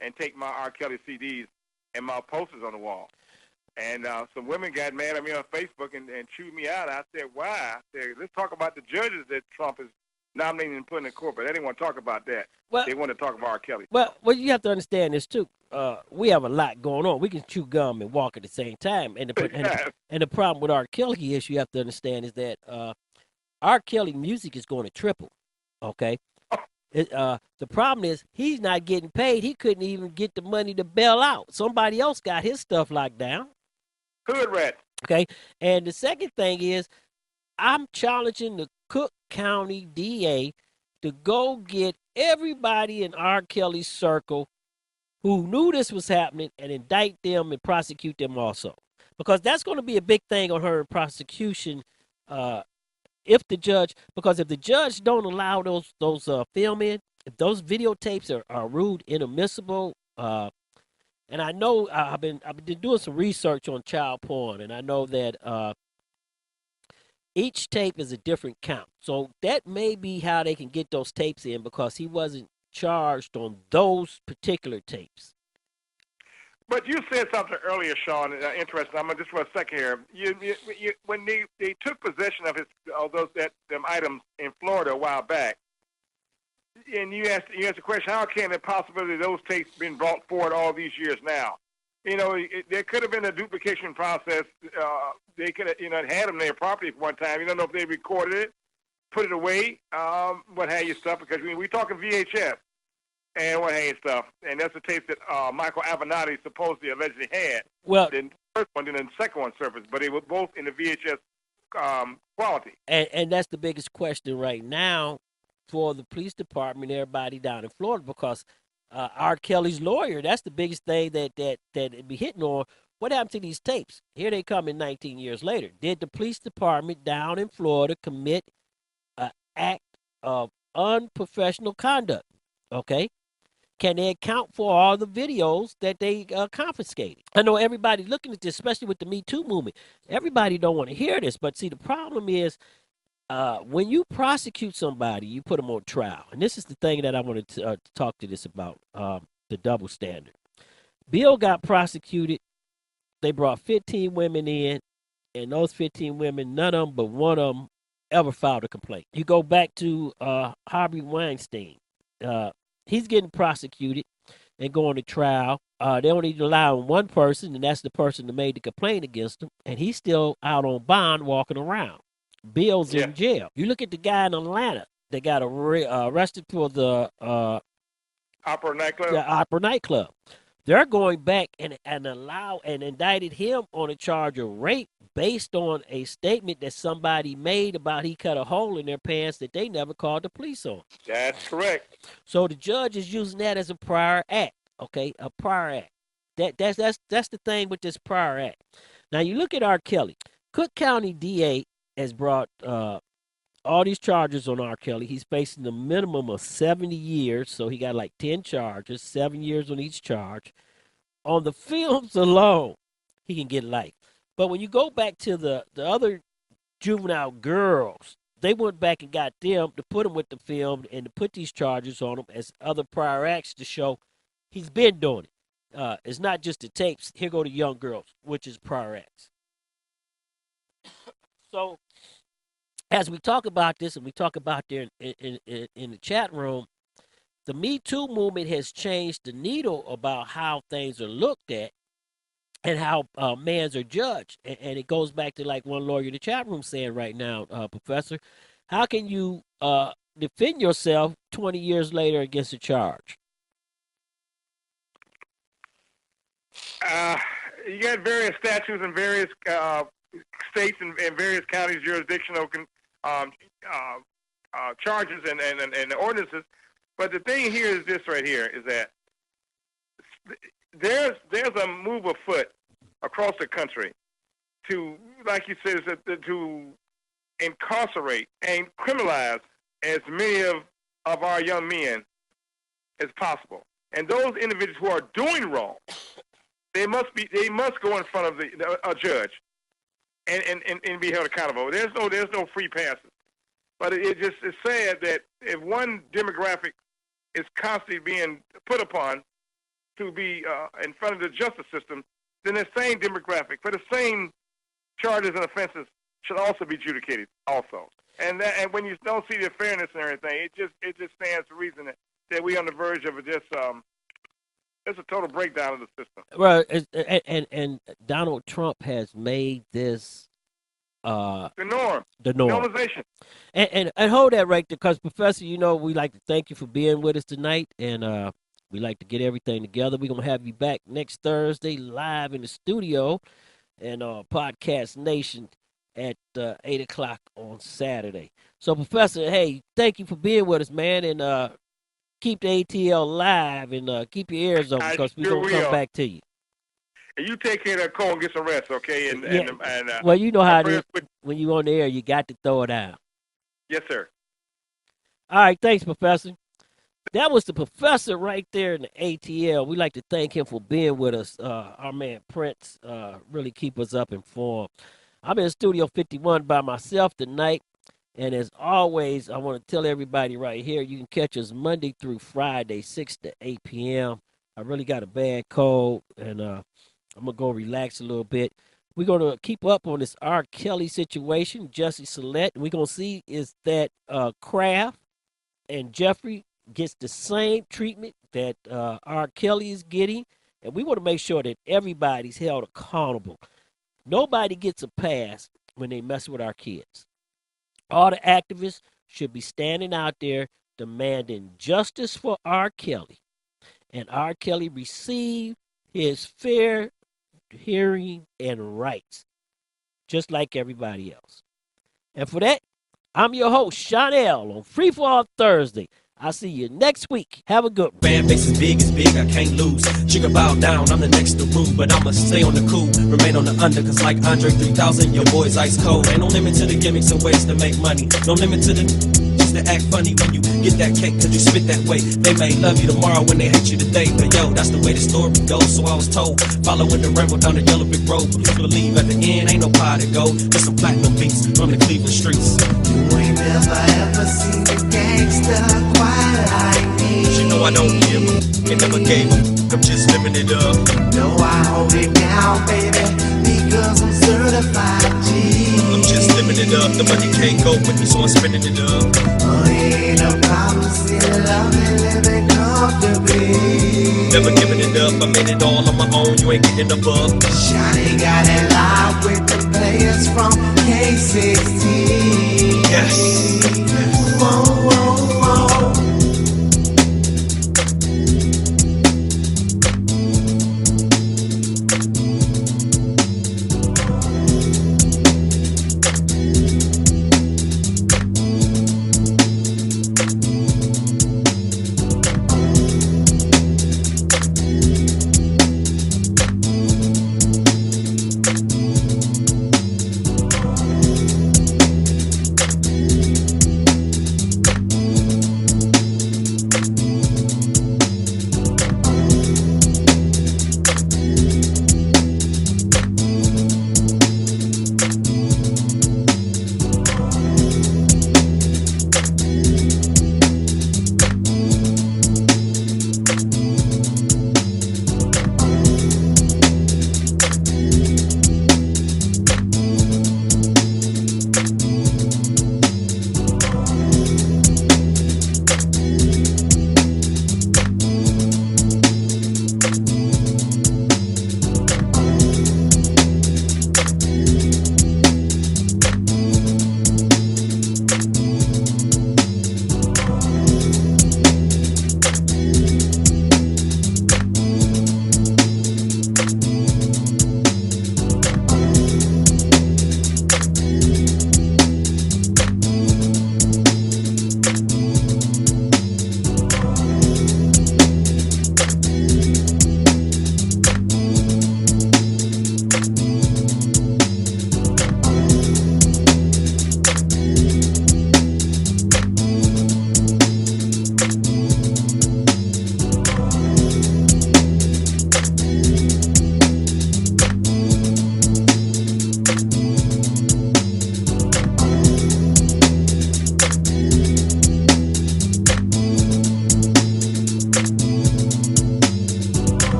and take my R. Kelly CDs and my posters on the wall. And some women got mad at me on Facebook and chewed me out. I said, why? I said, let's talk about the judges that Trump is nominating and putting in court. But they didn't want to talk about that. Well, they want to talk about R. Kelly. Well, you have to understand this, too. We have a lot going on. We can chew gum and walk at the same time. And the problem with R. Kelly is, you have to understand, is that R. Kelly music is going to triple, okay? The problem is he's not getting paid. He couldn't even get the money to bail out. Somebody else got his stuff locked down. Hood rat. Okay. And the second thing is, I'm challenging the Cook County DA to go get everybody in R. Kelly's circle who knew this was happening and indict them and prosecute them also. Because that's going to be a big thing on her prosecution. If the judge don't allow those filming, if those videotapes are ruled inadmissible, and I know I've been doing some research on child porn, and I know that each tape is a different count. So that may be how they can get those tapes in, because he wasn't charged on those particular tapes. But you said something earlier, Shawn, interesting. I'm just for a second here. When they took possession of them items in Florida a while back, and you asked the question, how can the possibility of those tapes been brought forward all these years now? You know, there could have been a duplication process. They could have, had them in their property at one time. You don't know if they recorded it, put it away, what have you stuff, because we're talking VHS. And what have you stuff, and that's the tape that Michael Avenatti supposedly allegedly had. Well, then the first one, then the second one surfaced, but they were both in the VHS quality. And that's the biggest question right now for the police department, everybody down in Florida, because R. Kelly's lawyer, that's the biggest thing that it'd be hitting on. What happened to these tapes? Here they come in 19 years later. Did the police department down in Florida commit an act of unprofessional conduct? Okay. can they account for all the videos that they confiscated? I know everybody looking at this, especially with the Me Too movement. Everybody don't want to hear this, but see, the problem is when you prosecute somebody, you put them on trial. And this is the thing that I wanted to talk to this about, the double standard. Bill got prosecuted. They brought 15 women in, and those 15 women, none of them but one of them ever filed a complaint. You go back to Harvey Weinstein. He's getting prosecuted and going to trial. They only rely on one person, and that's the person that made the complaint against him, and he's still out on bond walking around. Bill's in jail. You look at the guy in Atlanta that got arrested for the Opera nightclub. The Opera nightclub. They're going back and indicted him on a charge of rape based on a statement that somebody made about he cut a hole in their pants that they never called the police on. That's correct. So the judge is using that as a prior act. Okay, a prior act. That's the thing with this prior act. Now you look at R.Kelly. Cook County DA has brought all these charges on R.Kelly. He's facing a minimum of 70 years, so he got like 10 charges, 7 years on each charge. On the films alone, he can get life. But when you go back to the other juvenile girls, they went back and got them to put them with the film and to put these charges on them as other prior acts to show he's been doing it. It's not just the tapes. Here go the young girls, which is prior acts. So as we talk about this, and we talk about there in the chat room, the Me Too movement has changed the needle about how things are looked at and how mans are judged. And it goes back to like one lawyer in the chat room saying right now, Professor, how can you defend yourself 20 years later against a charge? You got various statutes in various states and various counties, jurisdictional charges and ordinances. But the thing here is this right here, is that there's a move afoot across the country to, like you said, to incarcerate and criminalize as many of our young men as possible. And those individuals who are doing wrong, they must go in front of a judge and be held accountable. There's no free passes. But it's sad that if one demographic is constantly being put upon to be in front of the justice system, then the same demographic for the same charges and offenses should also be adjudicated also. And when you don't see the fairness and everything, it just stands to reason that we're on the verge of it's a total breakdown of the system. Well, and Donald Trump has made this the norm. The norm. Normalization. And hold that right there, because Professor, we like to thank you for being with us tonight, and we like to get everything together. We're gonna have you back next Thursday live in the studio, and Podcast Nation at 8 o'clock on Saturday. So, Professor, hey, thank you for being with us, man, and keep the ATL live and keep your ears open, because we're going to come back to you. And you take care of that cold and get some rest, okay? Well, you know how it is. When you're on the air, you got to throw it out. Yes, sir. All right, thanks, Professor. That was the professor right there in the ATL. We like to thank him for being with us. Our man Prince really keep us up informed. I'm in Studio 51 by myself tonight. And as always, I want to tell everybody right here, you can catch us Monday through Friday, 6 to 8 p.m. I really got a bad cold, and I'm going to go relax a little bit. We're going to keep up on this R. Kelly situation, Jussie Smollett. We're going to see is that Kraft and Jeffrey gets the same treatment that R. Kelly is getting. And we want to make sure that everybody's held accountable. Nobody gets a pass when they mess with our kids. All the activists should be standing out there demanding justice for R. Kelly. And R. Kelly receive his fair hearing and rights, just like everybody else. And for that, I'm your host, Shawn L, on Free For All Thursday. I'll see you next week. Have a good one. Fan base is big, I can't lose. Jigga bow down, I'm the next to rule, but I'ma stay on the cool, remain on the under, cause like Andre 3000, your boy's ice cold. Ain't no limit to the gimmicks and ways to make money. No limit to the to act funny when you get that cake, cause you spit that way. They may love you tomorrow when they hate you today, but yo, that's the way the story goes. So I was told, following the rainbow down the yellow brick road. Please believe at the end ain't no pie to go, just some platinum beats from the Cleveland streets. You ain't never ever seen a gangster quiet like me. You know I don't give them, and never gave them, I'm just living it up. No, I hold it down, baby, because I'm certified G. I'm just living it up, the money can't go with me, so I'm spending it up. Ain't no problem, still love and living comfortably. Never giving it up, I made it all on my own, you ain't getting above. Shawty got it live with the players from K16. Yes. Whoa, whoa, whoa.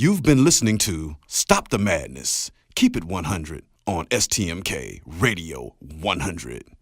You've been listening to Stop the Madness, Keep It 100 on STMK Radio 100.